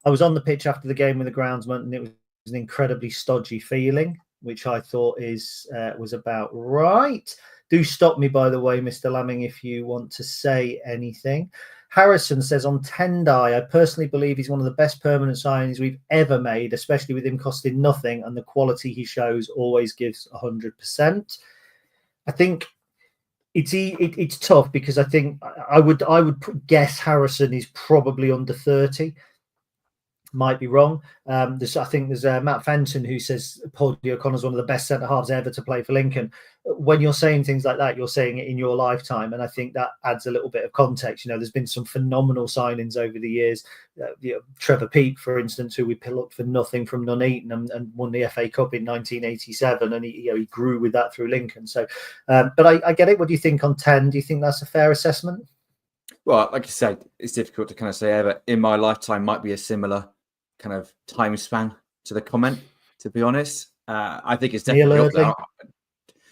I was on the pitch after the game with the groundsman, and it was an incredibly stodgy feeling, which I thought was about right. Do stop me, by the way, Mr. Lemming, if you want to say anything. Harrison says, on Tendai, I personally believe he's one of the best permanent signings we've ever made, especially with him costing nothing, and the quality he shows always gives 100%. I think it's tough, because I think I would guess Harrison is probably under 30. Might be wrong. I think there's Matt Fenton who says Paul O'Connor's one of the best centre halves ever to play for Lincoln. When you're saying things like that, you're saying it in your lifetime, and I think that adds a little bit of context. There's been some phenomenal signings over the years. Trevor Peake, for instance, who we picked for nothing from Nuneaton and won the FA Cup in 1987, and he grew with that through Lincoln. So, but I get it. What do you think on 10? Do you think that's a fair assessment? Well, like you said, it's difficult to kind of say ever. In my lifetime might be a similar kind of time span to the comment, to be honest. I think it's definitely up there.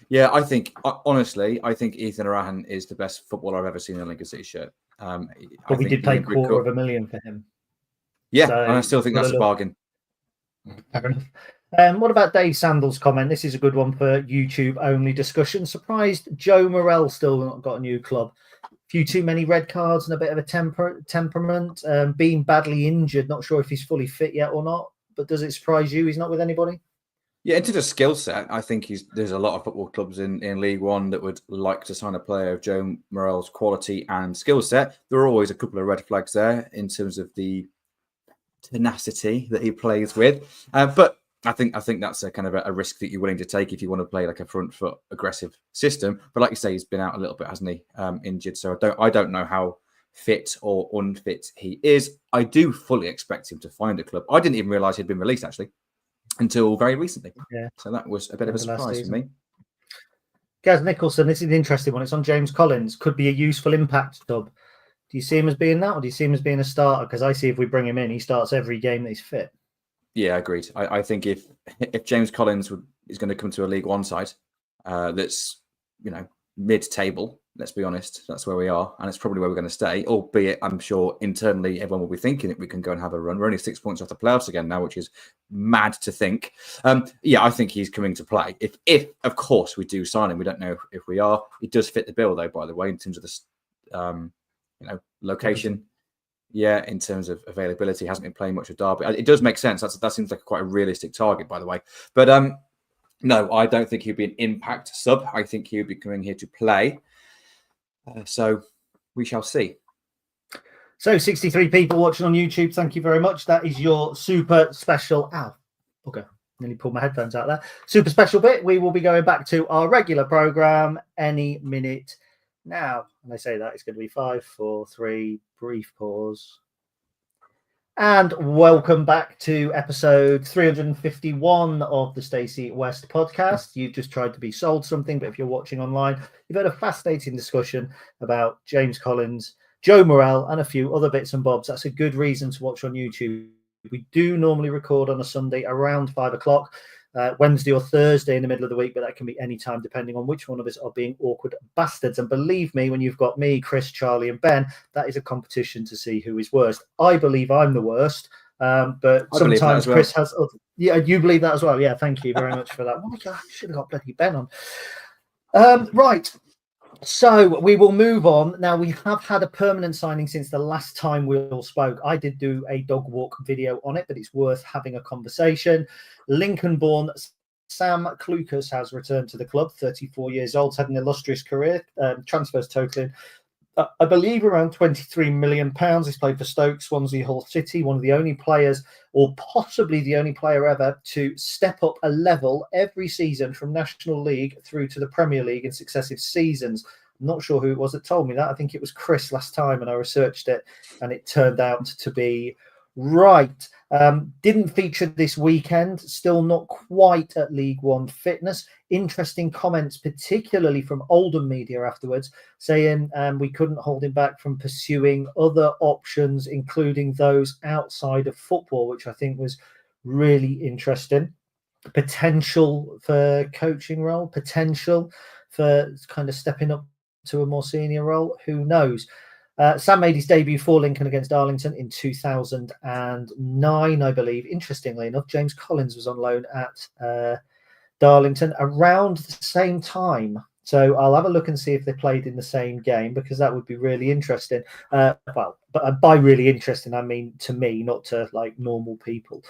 Yeah, I think Ethan Arahan is the best footballer I've ever seen in a Lincoln City shirt. But we did pay $250,000 for him. Yeah, so, and I still think that's a bargain. Fair enough. What about Dave Sandal's comment? This is a good one for YouTube only discussion. Surprised Joe Morrell still not got a new club. Few too many red cards and a bit of a temperament. Being badly injured, not sure if he's fully fit yet or not. But does it surprise you he's not with anybody? Yeah, into the skill set, I think there's a lot of football clubs in League One that would like to sign a player of Joe Morrell's quality and skill set. There are always a couple of red flags there in terms of the tenacity that he plays with. But I think that's a kind of a risk that you're willing to take if you want to play like a front foot aggressive system. But like you say, he's been out a little bit, hasn't he? Injured, so I don't know how fit or unfit he is. I do fully expect him to find a club. I didn't even realise he'd been released actually until very recently. Yeah, so that was a bit of a surprise for me. Gaz Nicholson, this is an interesting one. It's on James Collins. Could be a useful impact sub. Do you see him as being that, or do you see him as being a starter? Because I see if we bring him in, he starts every game that he's fit. Yeah, agreed. I think if James Collins is going to come to a League One side that's mid-table, let's be honest, that's where we are, and it's probably where we're going to stay. Albeit, I'm sure internally everyone will be thinking that we can go and have a run. We're only 6 points off the playoffs again now, which is mad to think. I think he's coming to play. If of course we do sign him, we don't know if we are. He does fit the bill though, by the way, in terms of the location. Yeah, in terms of availability, hasn't been playing much with Derby. It does make sense. That seems like quite a realistic target, by the way. But no, I don't think he'd be an impact sub. I think he would be coming here to play. So we shall see. So 63 people watching on YouTube. Thank you very much. That is your super special. Ow. Okay. Nearly pulled my headphones out there. Super special bit. We will be going back to our regular program any minute now. And I say that it's going to be 5, 4, 3, brief pause. And welcome back to episode 351 of the Stacey West podcast. You've just tried to be sold something, but if you're watching online, you've had a fascinating discussion about James Collins, Joe Morrell, and a few other bits and bobs. That's a good reason to watch on YouTube. We do normally record on a Sunday around 5 o'clock. Wednesday or Thursday in the middle of the week, but that can be any time depending on which one of us are being awkward bastards. And believe me, when you've got me, Chris, Charlie, and Ben, that is a competition to see who is worst. I believe I'm the worst, but sometimes Chris has. Yeah, you believe that as well. Yeah, thank you very much for that. Oh my God, I should have got bloody Ben on. Right. So we will move on. Now, we have had a permanent signing since the last time we all spoke. I did do a dog walk video on it, but it's worth having a conversation. Lincoln-born Sam Clucas has returned to the club, 34 years old, had an illustrious career, transfers totaling, I believe, around £23 million. He's played for Stoke, Swansea, Hull City, one of the only players, or possibly the only player ever, to step up a level every season from National League through to the Premier League in successive seasons. I'm not sure who it was that told me that. I think it was Chris last time, and I researched it, and it turned out to be right. Didn't feature this weekend, still not quite at League One fitness. Interesting comments, particularly from Oldham media afterwards, saying we couldn't hold him back from pursuing other options, including those outside of football, which I think was really interesting. Potential for coaching role, potential for kind of stepping up to a more senior role, who knows. Sam made his debut for Lincoln against Darlington in 2009, I believe. Interestingly enough, James Collins was on loan at Darlington around the same time. So I'll have a look and see if they played in the same game, because that would be really interesting. But by really interesting, I mean to me, not to like normal people.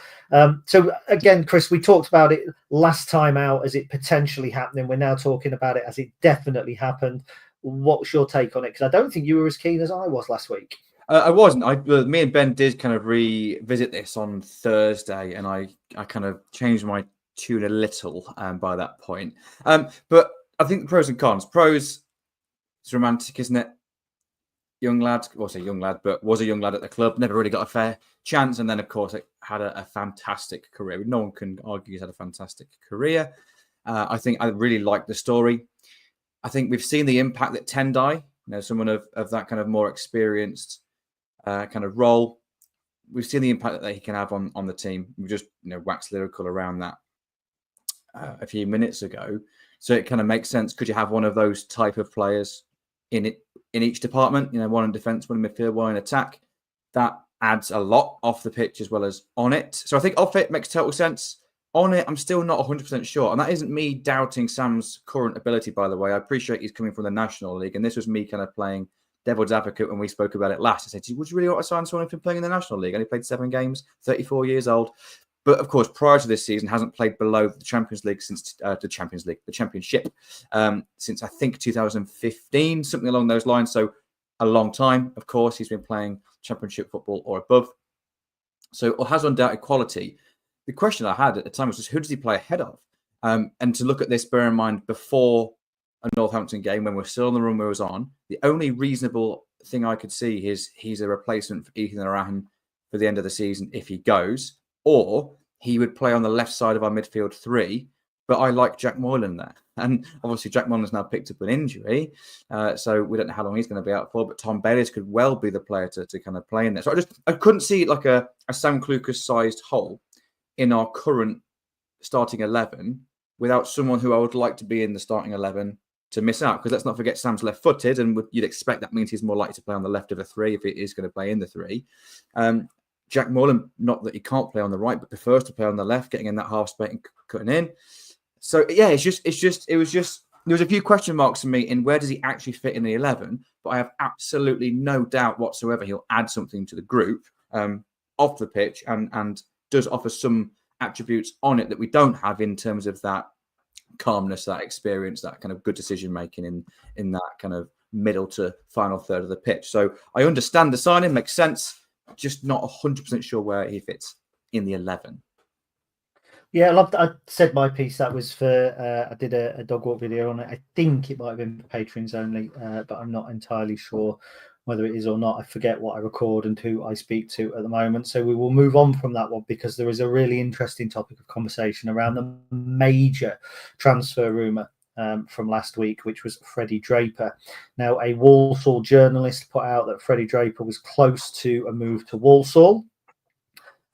So again, Chris, we talked about it last time out as it potentially happening. We're now talking about it as it definitely happened. What's your take on it? Because I don't think you were as keen as I was last week. I wasn't. Me and Ben did kind of revisit this on Thursday, and I kind of changed my tune a little by that point. But I think the pros and cons. Pros, it's romantic, isn't it? Young lad, well, I say young lad, but was a young lad at the club, never really got a fair chance. And then, of course, it had a fantastic career. No one can argue he's had a fantastic career. I think I really like the story. I think we've seen the impact that Tendai, someone of that kind of more experienced kind of role, we've seen the impact that he can have on the team. We just waxed lyrical around that a few minutes ago. So it kind of makes sense. Could you have one of those type of players in each department? One in defence, one in midfield, one in attack. That adds a lot off the pitch as well as on it. So I think off it makes total sense. On it, I'm still not 100% sure. And that isn't me doubting Sam's current ability, by the way. I appreciate he's coming from the National League. And this was me kind of playing devil's advocate when we spoke about it last. I said, would you really want to sign someone who's been playing in the National League? Only played 7 games, 34 years old. But of course, prior to this season, hasn't played below the Champions League since the Championship, since I think 2015, something along those lines. So a long time. Of course, he's been playing Championship football or above. So has undoubted quality. The question I had at the time was just who does he play ahead of? And to look at this, bear in mind, before a Northampton game, when we're still on the run we was on, the only reasonable thing I could see is he's a replacement for Ethan Arahan for the end of the season if he goes, or he would play on the left side of our midfield three. But I like Jack Moylan there. And obviously Jack Moylan's now picked up an injury. So we don't know how long he's going to be out for, but Tom Bayliss could well be the player to kind of play in there. So I couldn't see like a Sam Clucas-sized hole in our current starting 11 without someone who I would like to be in the starting 11 to miss out. Because let's not forget Sam's left-footed, and you'd expect that means he's more likely to play on the left of a three if it is going to play in the three. Jack Moylan, not that he can't play on the right, but prefers to play on the left, getting in that half space and cutting in. So yeah, it was just there was a few question marks for me in where does he actually fit in the 11, but I have absolutely no doubt whatsoever he'll add something to the group off the pitch and does offer some attributes on it that we don't have in terms of that calmness, that experience, that kind of good decision making in that kind of middle to final third of the pitch. So I understand the signing, makes sense, just not 100% sure where he fits in the 11. Yeah, I said my piece. That was for I did a dog walk video on it. I think it might have been for patrons only, but I'm not entirely sure whether it is or not. I forget what I record and who I speak to at the moment. So we will move on from that one because there is a really interesting topic of conversation around the major transfer rumour from last week, which was Freddie Draper. Now, a Walsall journalist put out that Freddie Draper was close to a move to Walsall.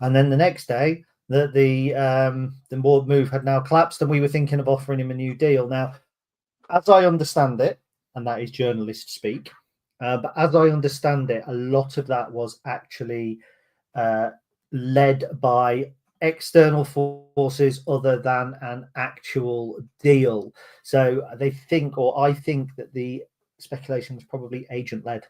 And then the next day, that the move had now collapsed and we were thinking of offering him a new deal. Now, as I understand it, and that is journalist speak, but as I understand it, a lot of that was actually led by external forces other than an actual deal. So they think, or I think, that the speculation was probably agent-led.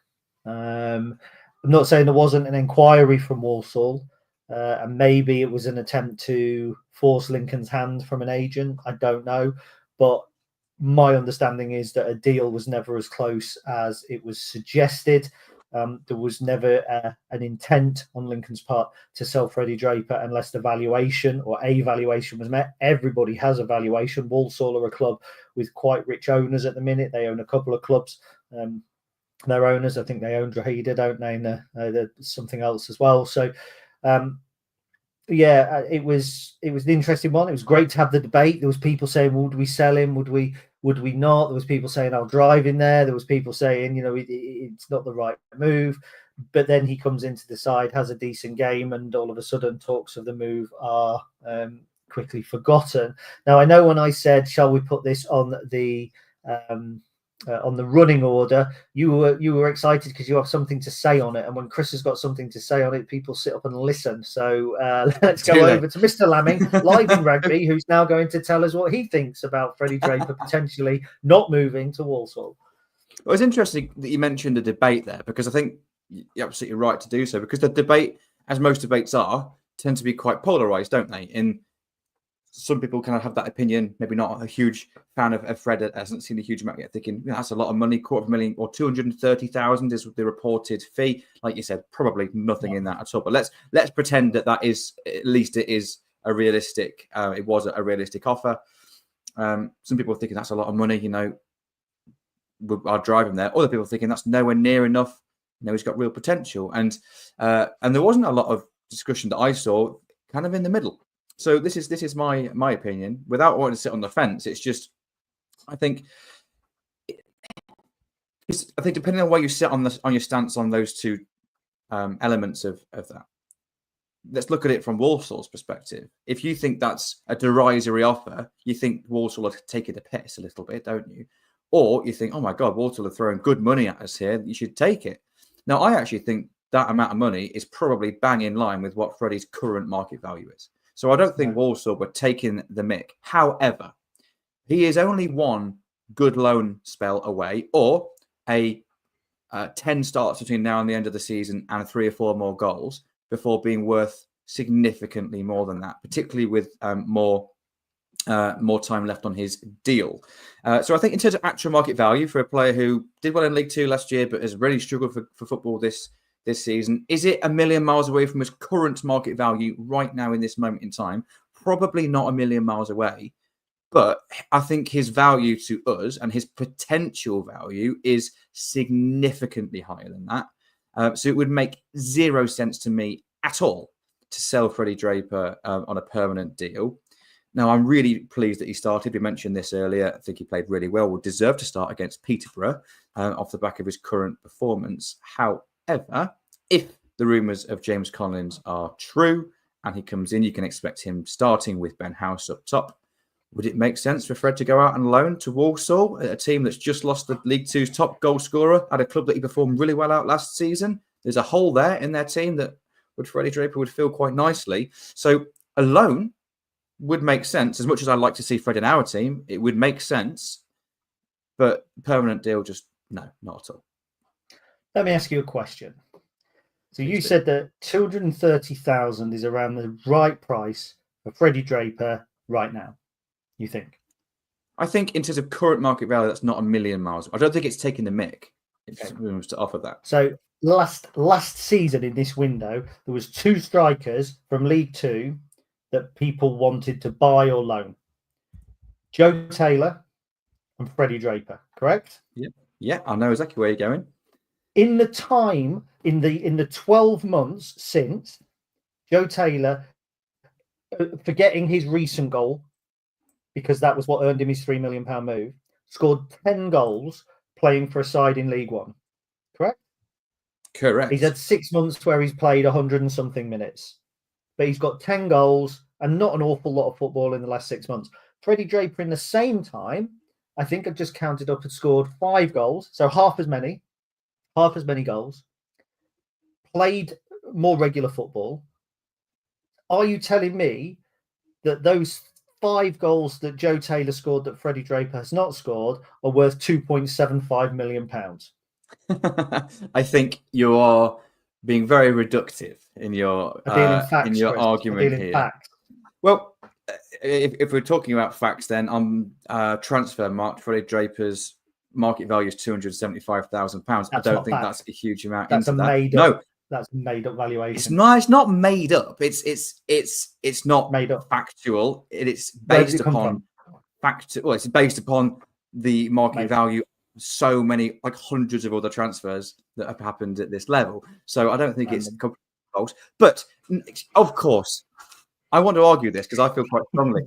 I'm not saying there wasn't an inquiry from Walsall, and maybe it was an attempt to force Lincoln's hand from an agent. I don't know. But my understanding is that a deal was never as close as it was suggested. There was never an intent on Lincoln's part to sell Freddie Draper unless the valuation or a valuation was met. Everybody has a valuation. Walsall are a club with quite rich owners at the minute. They own a couple of clubs. Their owners, I think they own Drogheda, don't they? And something else as well. So, yeah, it was an interesting one. It was great to have the debate. There was people saying, well, would we sell him? Would we not? There was people saying, I'll drive in there. There was people saying, it's not the right move. But then he comes into the side, has a decent game, and all of a sudden talks of the move are quickly forgotten. Now, I know when I said, shall we put this on the running order, you were excited because you have something to say on it, and when Chris has got something to say on it, people sit up and listen. So let's go over to Mr. Lamming, live in Rugby, who's now going to tell us what he thinks about Freddie Draper potentially not moving to Walsall. Well, it's interesting that you mentioned the debate there, because I think you're absolutely right to do so, because the debate, as most debates are, tend to be quite polarized, don't they? In some people kind of have that opinion, maybe not a huge fan of Fred, hasn't seen a huge amount yet, thinking that's a lot of money, $250,000 or 230,000 is the reported fee. Like you said, probably nothing in that at all. But let's pretend that is, at least it is a realistic, it was a realistic offer. Some people are thinking that's a lot of money, I'll drive him there. Other people are thinking that's nowhere near enough. He's got real potential. And there wasn't a lot of discussion that I saw kind of in the middle. So this is my opinion. Without wanting to sit on the fence, it's just I think depending on where you sit on your stance on those two elements of that. Let's look at it from Walsall's perspective. If you think that's a derisory offer, you think Walsall are taking the piss a little bit, don't you? Or you think, oh my God, Walsall are throwing good money at us here. You should take it. Now, I actually think that amount of money is probably bang in line with what Freddie's current market value is. So I don't think Walsall were taking the mick. However, he is only one good loan spell away, or a 10 starts between now and the end of the season and 3 or 4 more goals before being worth significantly more than that, particularly with more time left on his deal. So I think in terms of actual market value for a player who did well in League Two last year, but has really struggled for football this season, is it a million miles away from his current market value right now in this moment in time? Probably not a million miles away. But I think his value to us and his potential value is significantly higher than that. So it would make zero sense to me at all to sell Freddie Draper on a permanent deal. Now, I'm really pleased that he started. We mentioned this earlier. I think he played really well. Would deserve to start against Peterborough off the back of his current performance. However, if the rumours of James Collins are true and he comes in, you can expect him starting with Ben House up top. Would it make sense for Fred to go out on loan to Walsall, a team that's just lost the League Two's top goal scorer at a club that he performed really well out last season? There's a hole there in their team that Freddie Draper would fill quite nicely. So a loan would make sense. As much as I'd like to see Fred in our team, it would make sense. But permanent deal, just no, not at all. Let me ask you a question. So you said that 230,000 is around the right price for Freddie Draper right now. You think? I think in terms of current market value, that's not a million miles. I don't think it's taking the mick if we was to offer that. So last season in this window, there was 2 strikers from League Two that people wanted to buy or loan. Joe Taylor and Freddie Draper, correct? Yeah, I know exactly where you're going. In the time, in the 12 months since, Joe Taylor, forgetting his recent goal, because that was what earned him his £3 million move, scored 10 goals playing for a side in League One. Correct? Correct. He's had 6 months where he's played 100 and something minutes. But he's got 10 goals and not an awful lot of football in the last 6 months. Freddie Draper, in the same time, I think I've just counted up, had scored 5 goals, so half as many goals, played more regular football. Are you telling me that those 5 goals that Joe Taylor scored that Freddie Draper has not scored are worth £2.75 million? I think you are being very reductive in your argument here. Facts. Well, if we're talking about facts, then on transfer market, Freddie Draper's market value is £275,000. I don't think that's a huge amount. That's into a that. made No, up. That's made up valuation. It's not made up. It's not made up. Factual. It's based upon fact. Well, it's based upon the market value. So many, like hundreds of other transfers that have happened at this level. So I don't think it's false. But of course, I want to argue this because I feel quite strongly.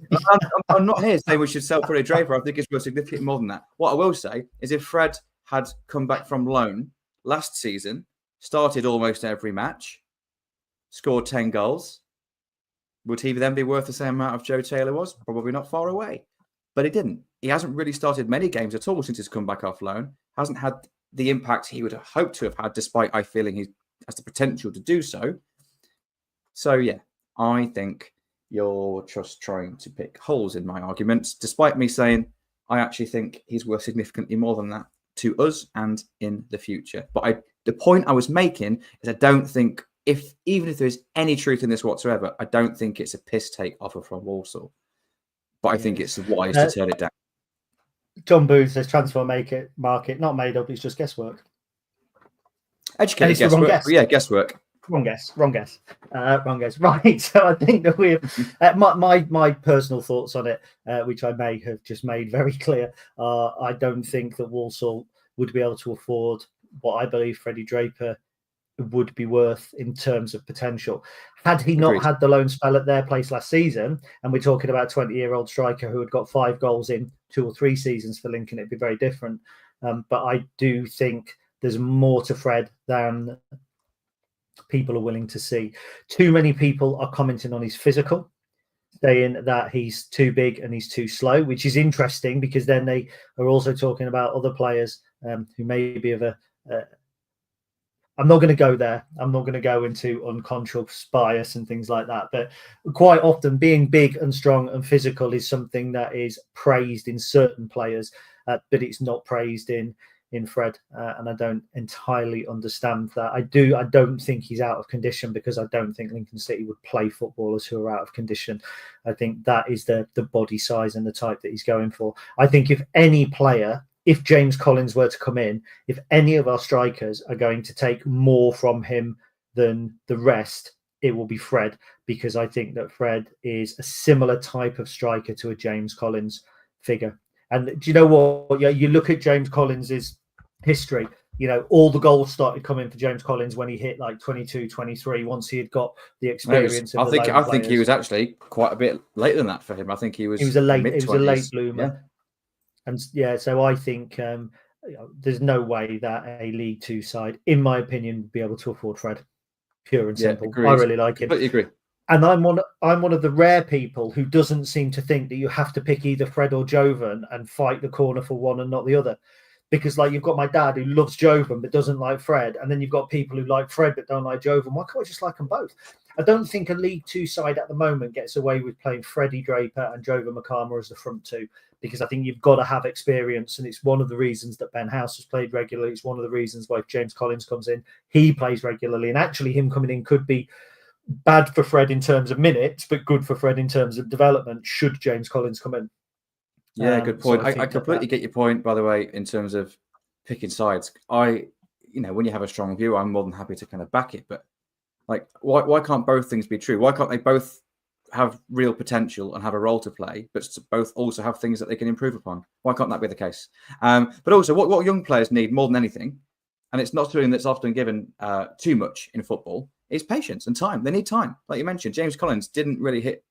I'm not here saying we should sell Freddie Draper. I think it's worth significantly more than that. What I will say is if Fred had come back from loan last season, started almost every match, scored 10 goals, would he then be worth the same amount of Joe Taylor was? Probably not far away. But he didn't. He hasn't really started many games at all since he's come back off loan. Hasn't had the impact he would have hoped to have had, despite I feeling he has the potential to do so. So, yeah, I think you're just trying to pick holes in my arguments, despite me saying I actually think he's worth significantly more than that to us and in the future. But the point I was making is I don't think, even if there's any truth in this whatsoever, I don't think it's a piss take offer from Walsall. But I think it's wise to turn it down. John Booth says transfer market, not made up, it's just guesswork. Educated guesswork. Guess. Yeah, guesswork. Wrong guess. Right. So I think that we're my personal thoughts on it, which I may have just made very clear. I don't think that Walsall would be able to afford what I believe Freddie Draper would be worth in terms of potential. Had he not had the loan spell at their place last season, and we're talking about a 20-year-old striker who had got 5 goals in 2 or 3 seasons for Lincoln, it'd be very different. But I do think there's more to Fred than people are willing to see. Too many people are commenting on his physical, saying that he's too big and he's too slow, which is interesting because then they are also talking about other players who may be of a I'm not going to go there. I'm not going to go into unconscious bias and things like that. But quite often being big and strong and physical is something that is praised in certain players, but it's not praised in in Fred, and I don't entirely understand that. I don't think he's out of condition, because I don't think Lincoln City would play footballers who are out of condition. I think that is the body size and the type that he's going for. I think if James Collins were to come in, if any of our strikers are going to take more from him than the rest, it will be Fred, because I think that Fred is a similar type of striker to a James Collins figure. And do you know what? Yeah, you look at James Collins's history, all the goals started coming for James Collins when he hit like 22, 23, once he had got the experience. I think he was actually quite a bit later than that for him. I think he was a late bloomer. Yeah. And so I think there's no way that a League Two side, in my opinion, would be able to afford Fred. Pure and simple. Agreed. I really like him. Completely agree. And I'm one of the rare people who doesn't seem to think that you have to pick either Fred or Jovan and fight the corner for one and not the other. Because like you've got my dad who loves Jovan but doesn't like Fred, and then you've got people who like Fred but don't like Jovan. Why can't I just like them both? I don't think a League Two side at the moment gets away with playing Freddie Draper and Jovan Makama as the front two, because I think you've got to have experience, and it's one of the reasons that Ben House has played regularly. It's one of the reasons why if James Collins comes in, he plays regularly, and actually him coming in could be bad for Fred in terms of minutes, but good for Fred in terms of development should James Collins come in. Yeah, good point. So I completely get your point, by the way, in terms of picking sides. When you have a strong view, I'm more than happy to kind of back it. But like, why can't both things be true? Why can't they both have real potential and have a role to play, but both also have things that they can improve upon? Why can't that be the case? But also, what young players need more than anything, and it's not something that's often given too much in football, is patience and time. They need time. Like you mentioned, James Collins didn't really hit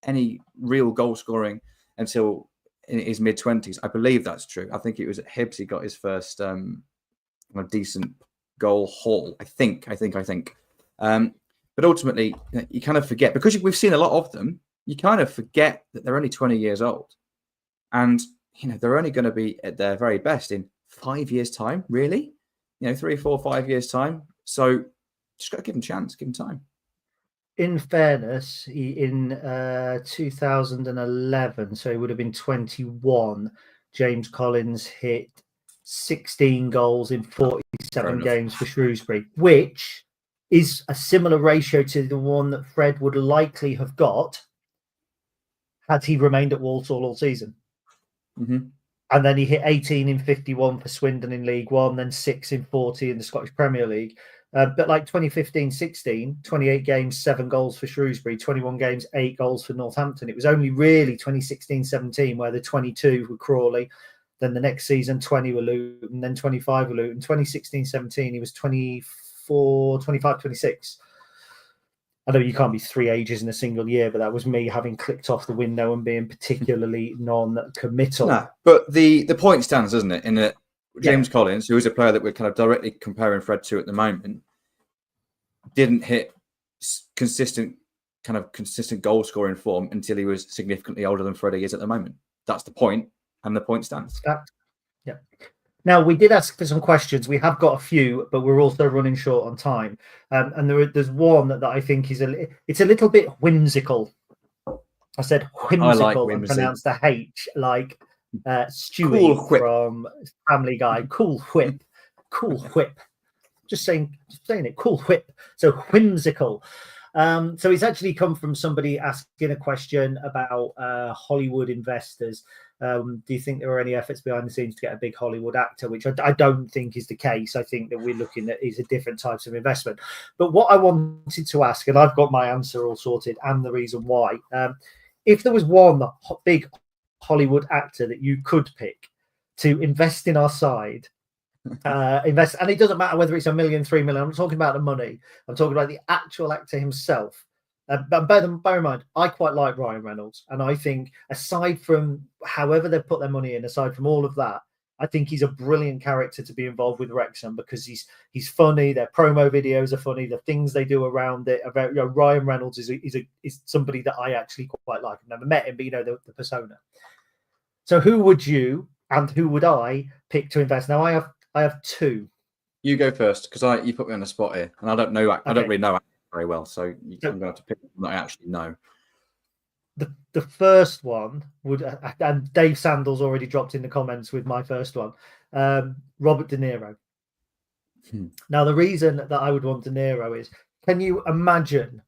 any real goal scoring until in his mid-20s. I believe that's true. I think it was at Hibs he got his first decent goal haul. I think. But ultimately, you kind of forget, because we've seen a lot of them, you kind of forget that they're only 20 years old. And, they're only going to be at their very best in 5 years' time, really? 3, 4, 5 years' time. So just got to give them a chance, give them time. In fairness, in 2011, so he would have been 21, James Collins hit 16 goals in 47 games for Shrewsbury, which is a similar ratio to the one that Fred would likely have got had he remained at Walsall all season. Mm-hmm. And then he hit 18 in 51 for Swindon in League One, then 6 in 40 in the Scottish Premier League. But like 2015-16, 28 games, 7 goals for Shrewsbury, 21 games, 8 goals for Northampton. It was only really 2016-17 where the 22 were Crawley. Then the next season, 20 were Luton, then 25 were Luton. 2016-17, he was 24, 25, 26. I know you can't be 3 ages in a single year, but that was me having clicked off the window and being particularly non-committal. No, but the point stands, doesn't it? In that James Collins, who is a player that we're kind of directly comparing Fred to at the moment, didn't hit consistent goal scoring form until he was significantly older than Freddie is at the moment. That's the point, and the point stands. Yeah. Now, we did ask for some questions. We have got a few, but we're also running short on time. And there's one that I think is it's a little bit whimsical. I said whimsical and pronounced the H like Stewie from Family Guy. Cool whip. Just saying it. Cool whip. So whimsical. So it's actually come from somebody asking a question about Hollywood investors. Do you think there are any efforts behind the scenes to get a big Hollywood actor, which I don't think is the case. I think that we're looking at is a different types of investment. But what I wanted to ask, and I've got my answer all sorted and the reason why, if there was one big Hollywood actor that you could pick to invest in our side, invest, and it doesn't matter whether it's $1 million, $3 million. I'm not talking about the money. I'm talking about the actual actor himself. But bear in mind, I quite like Ryan Reynolds, and I think aside from however they put their money in, aside from all of that, I think he's a brilliant character to be involved with Wrexham because he's funny. Their promo videos are funny. The things they do around it. Ryan Reynolds is somebody that I actually quite like. I've never met him, but the persona. So who would you and who would I pick to invest? Now I have two. You go first because you put me on the spot here, and I don't know. I don't really know very well, so I'm going to have to pick one that I actually know. the first one would, and Dave Sandals already dropped in the comments with my first one, Robert De Niro. Now, the reason that I would want De Niro is, can you imagine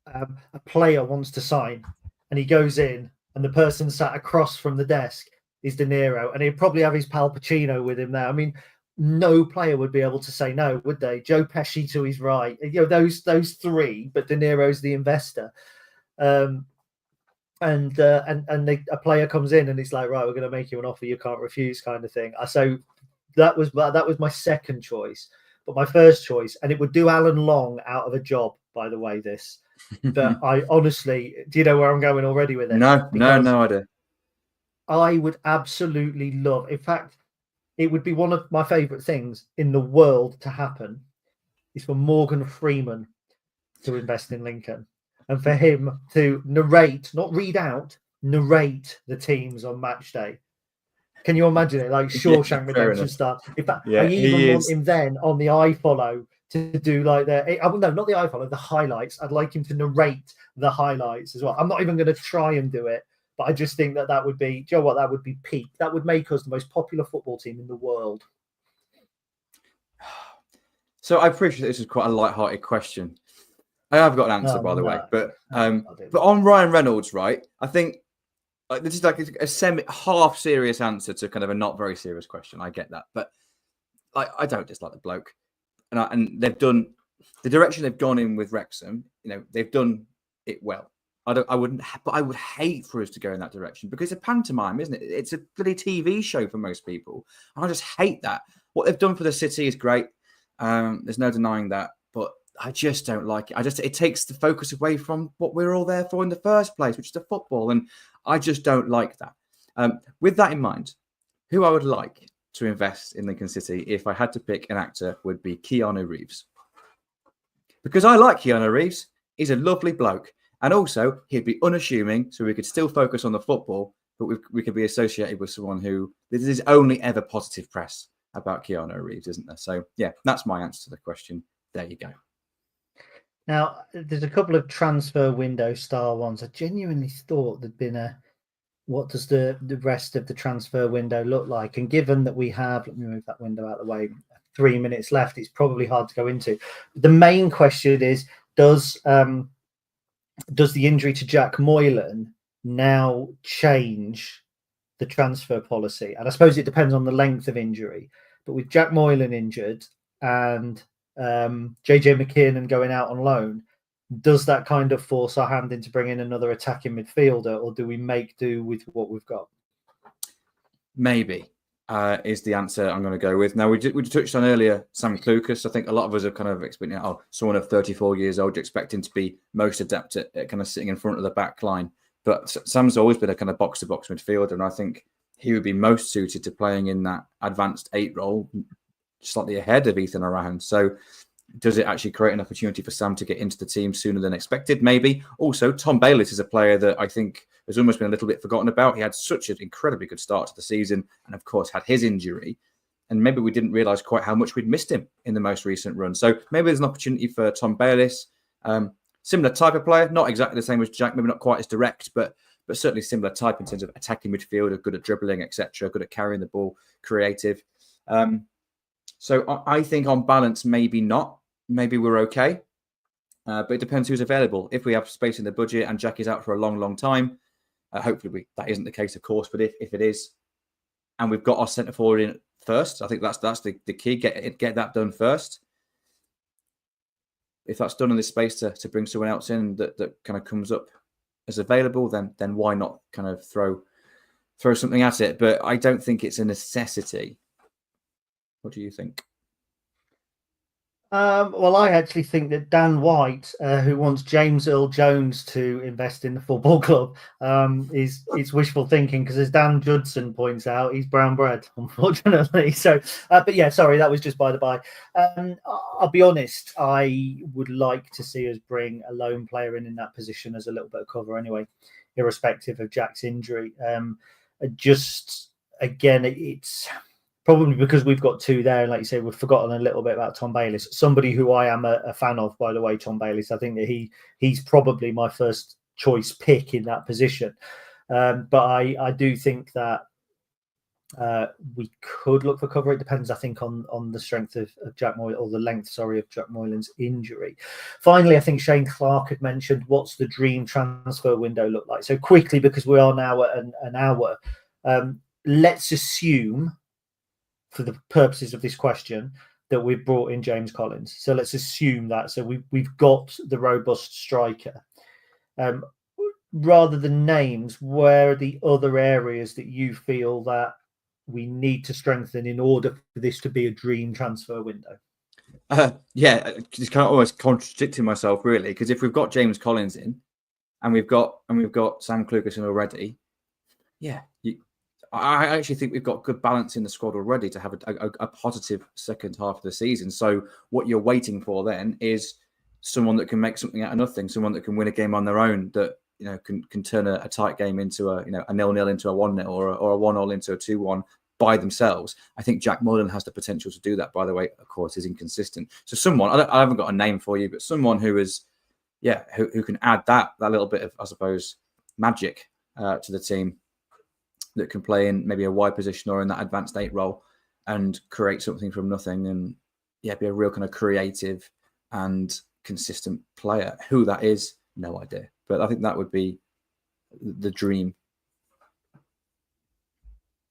a player wants to sign and he goes in and the person sat across from the desk is De Niro, and he'd probably have his pal Pacino with him there. I mean, no player would be able to say no, would they? Joe Pesci to his right, those three, but De Niro's the investor. And a player comes in and it's like, right, we're going to make you an offer you can't refuse, kind of thing. So that was my second choice. But my first choice, and it would do Alan Long out of a job, by the way, this. But I honestly, do you know where I'm going already with it? No idea. I would absolutely love, in fact, it would be one of my favourite things in the world to happen, is for Morgan Freeman to invest in Lincoln. And for him to narrate, not read out, narrate the teams on match day. Can you imagine it? Like Shawshank Redemption style. In fact, I even want him then on the iFollow to do like no, not the iFollow, the highlights. I'd like him to narrate the highlights as well. I'm not even going to try and do it, but I just think that would be, do you know what? That would be peak. That would make us the most popular football team in the world. So I appreciate this is quite a light-hearted question. I have got an answer, by the way, but on Ryan Reynolds, right? I think this is like a half serious answer to kind of a not very serious question. I get that, but I don't dislike the bloke, and they've done the direction they've gone in with Wrexham. They've done it well. I would hate for us to go in that direction because it's a pantomime, isn't it? It's a bloody TV show for most people. I just hate that. What they've done for the city is great. There's no denying that, but I just don't like it. It takes the focus away from what we're all there for in the first place, which is the football. And I just don't like that. With that in mind, who I would like to invest in Lincoln City, if I had to pick an actor, would be Keanu Reeves. Because I like Keanu Reeves. He's a lovely bloke. And also, he'd be unassuming, so we could still focus on the football, but we could be associated with someone who, this is only ever positive press about Keanu Reeves, isn't there? So, yeah, that's my answer to the question. There you go. Now, there's a couple of transfer window style ones. I genuinely thought there'd been what does the rest of the transfer window look like? And given that we have, let me move that window out of the way, 3 minutes left, it's probably hard to go into. The main question is, does the injury to Jack Moylan now change the transfer policy? And I suppose it depends on the length of injury. But with Jack Moylan injured and JJ McKinnon going out on loan, does that kind of force our hand into bringing another attacking midfielder, or do we make do with what we've got? Maybe is the answer I'm going to go with. Now, we touched on earlier Sam Clucas. I think a lot of us are kind of expecting, someone of 34 years old, you're expecting to be most adept at kind of sitting in front of the back line. But Sam's always been a kind of box-to-box midfielder, and I think he would be most suited to playing in that advanced 8 role, slightly ahead of Ethan around. So does it actually create an opportunity for Sam to get into the team sooner than expected? Maybe. Also, Tom Bayliss is a player that I think has almost been a little bit forgotten about. He had such an incredibly good start to the season and, of course, had his injury. And maybe we didn't realise quite how much we'd missed him in the most recent run. So maybe there's an opportunity for Tom Bayliss. Similar type of player, not exactly the same as Jack, maybe not quite as direct, but certainly similar type in terms of attacking midfielder, good at dribbling, etc., good at carrying the ball, creative. So I think on balance, maybe not. Maybe we're okay. But it depends who's available. If we have space in the budget and Jack is out for a long, long time, hopefully that isn't the case, of course. But if it is, and we've got our centre forward in first, I think that's the key. Get that done first. If that's done in this space to bring someone else in that kind of comes up as available, then why not kind of throw something at it? But I don't think it's a necessity. What do you think? Well, I actually think that Dan White, who wants James Earl Jones to invest in the football club, is wishful thinking, because as Dan Judson points out, he's brown bread, unfortunately. So, but yeah, sorry, that was just by the by. I'll be honest, I would like to see us bring a lone player in that position as a little bit of cover anyway, irrespective of Jack's injury. Just, again, it's probably because we've got 2 there, and like you say, we've forgotten a little bit about Tom Bayliss, somebody who I am a fan of, by the way. Tom Bayliss, I think that he's probably my first choice pick in that position. But I do think that we could look for cover. It depends, I think, on the strength of Jack Moylan, or the length, of Jack Moylan's injury. Finally, I think Shane Clark had mentioned, what's the dream transfer window look like? So quickly, because we are now at an hour, let's assume, for the purposes of this question, that we've brought in James Collins. So let's assume that. So we've got the robust striker. Rather than names, where are the other areas that you feel that we need to strengthen in order for this to be a dream transfer window? Just kind of almost contradicting myself, really, because if we've got James Collins in, and we've got Sam Klugerson already, I actually think we've got good balance in the squad already to have a positive second half of the season. So what you're waiting for then is someone that can make something out of nothing, someone that can win a game on their own, that can turn a tight game into a 0-0 into a 1-0 or a 1-0 into a 2-1 by themselves. I think Jack Moylan has the potential to do that. By the way, of course, is inconsistent. So someone, I haven't got a name for you, but someone who is, who can add that little bit of, I suppose, magic to the team, that can play in maybe a wide position or in that advanced 8 role and create something from nothing, and be a real kind of creative and consistent player. Who that is, no idea. But I think that would be the dream.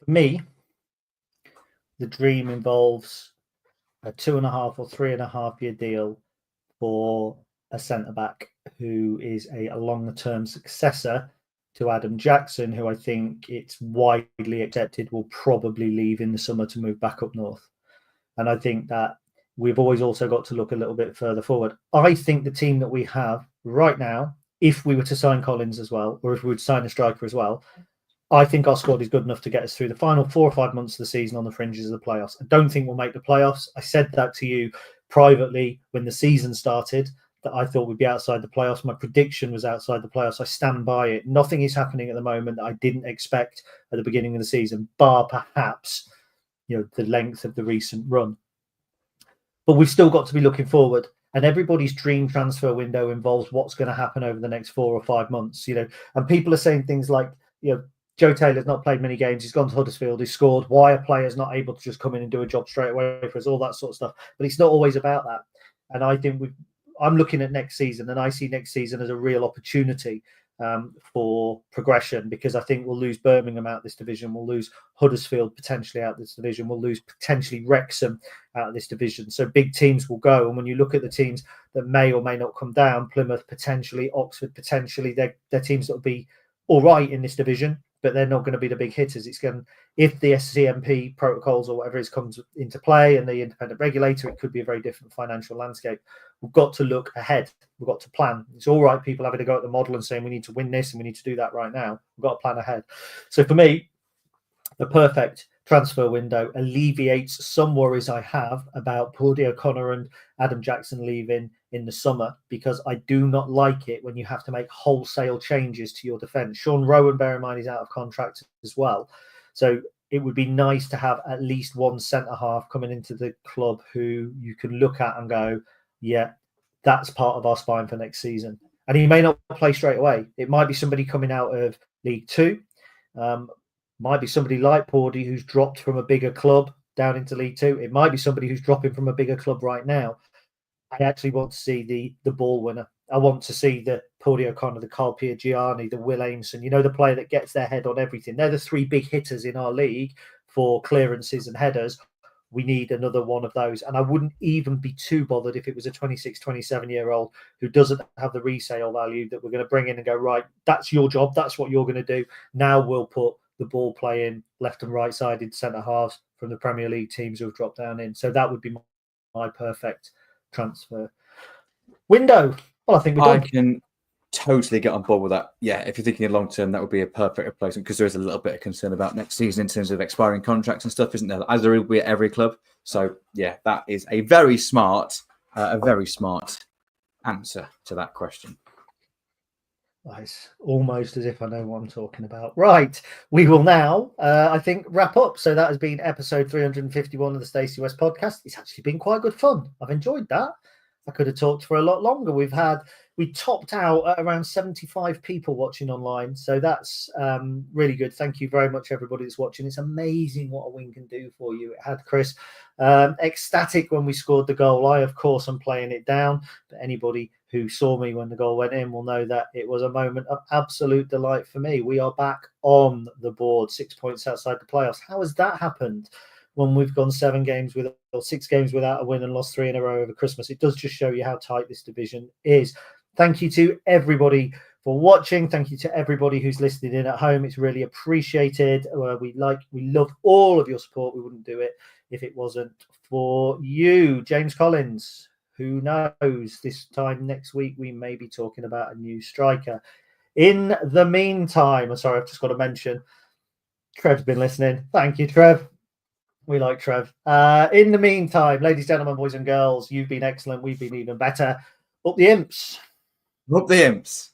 For me, the dream involves a 2.5 or 3.5 year deal for a centre-back who is a longer-term successor to Adam Jackson, who I think it's widely accepted will probably leave in the summer to move back up north. And I think that we've always also got to look a little bit further forward. I think the team that we have right now, if we were to sign Collins as well, or if we would sign a striker as well, I think our squad is good enough to get us through the final 4 or 5 months of the season on the fringes of the playoffs. I don't think we'll make the playoffs. I said that to you privately when the season started, that I thought we'd be outside the playoffs. My prediction was outside the playoffs. I stand by it. Nothing is happening at the moment that I didn't expect at the beginning of the season, bar perhaps, the length of the recent run. But we've still got to be looking forward. And everybody's dream transfer window involves what's going to happen over the next 4 or 5 months, And people are saying things like, Joe Taylor's not played many games. He's gone to Huddersfield. He's scored. Why are players not able to just come in and do a job straight away for us? All that sort of stuff. But it's not always about that. And I think I'm looking at next season, and I see next season as a real opportunity for progression, because I think we'll lose Birmingham out of this division. We'll lose Huddersfield potentially out of this division. We'll lose potentially Wrexham out of this division. So big teams will go. And when you look at the teams that may or may not come down, Plymouth potentially, Oxford potentially, they're teams that will be all right in this division, but they're not going to be the big hitters. It's going, if the SCMP protocols or whatever comes into play and the independent regulator, it could be a very different financial landscape. We've got to look ahead. We've got to plan. It's all right, people having to go at the model and saying we need to win this and we need to do that right now. We've got to plan ahead. So for me, the perfect transfer window alleviates some worries I have about Paudie O'Connor and Adam Jackson leaving in the summer, because I do not like it when you have to make wholesale changes to your defence. Sean Rowan, bear in mind, is out of contract as well. So it would be nice to have at least one centre-half coming into the club who you can look at and go, yeah, that's part of our spine for next season. And he may not play straight away. It might be somebody coming out of League Two. Might be somebody like Paudie who's dropped from a bigger club down into League Two. It might be somebody who's dropping from a bigger club right now. I actually want to see the ball winner. I want to see the Paudie O'Connor, the Carl Piergiani, the Will Aimson, the player that gets their head on everything. They're the 3 big hitters in our league for clearances and headers. We need another one of those. And I wouldn't even be too bothered if it was a 26, 27-year-old who doesn't have the resale value that we're going to bring in and go, right, that's your job. That's what you're going to do. Now we'll put the ball playing left and right-sided centre-halves from the Premier League teams who have dropped down in. So that would be my perfect transfer window. Well, I think I can totally get on board with that. Yeah, if you're thinking long term, that would be a perfect replacement, because there is a little bit of concern about next season in terms of expiring contracts and stuff, isn't there? As there will be at every club. So yeah, that is a very smart answer to that question. It's almost as if I know what I'm talking about. Right, we will now, I think, wrap up. So that has been episode 351 of the Stacey West podcast. It's actually been quite good fun. I've enjoyed that. I could have talked for a lot longer. We've had We topped out at around 75 people watching online. So that's really good. Thank you very much, everybody that's watching. It's amazing what a win can do for you. It had Chris ecstatic when we scored the goal. I, of course, am playing it down. But anybody who saw me when the goal went in will know that it was a moment of absolute delight for me. We are back on the board, 6 points outside the playoffs. How has that happened when we've gone 6 games without a win and lost 3 in a row over Christmas? It does just show you how tight this division is. Thank you to everybody for watching. Thank you to everybody who's listening in at home. It's really appreciated. We love all of your support. We wouldn't do it if it wasn't for you. James Collins, who knows, this time next week we may be talking about a new striker. In the meantime, I'm sorry, I've just got to mention Trev's been listening. Thank you, Trev. We like Trev. In the meantime, ladies, gentlemen, boys and girls, you've been excellent. We've been even better. Up the Imps. Up the Imps.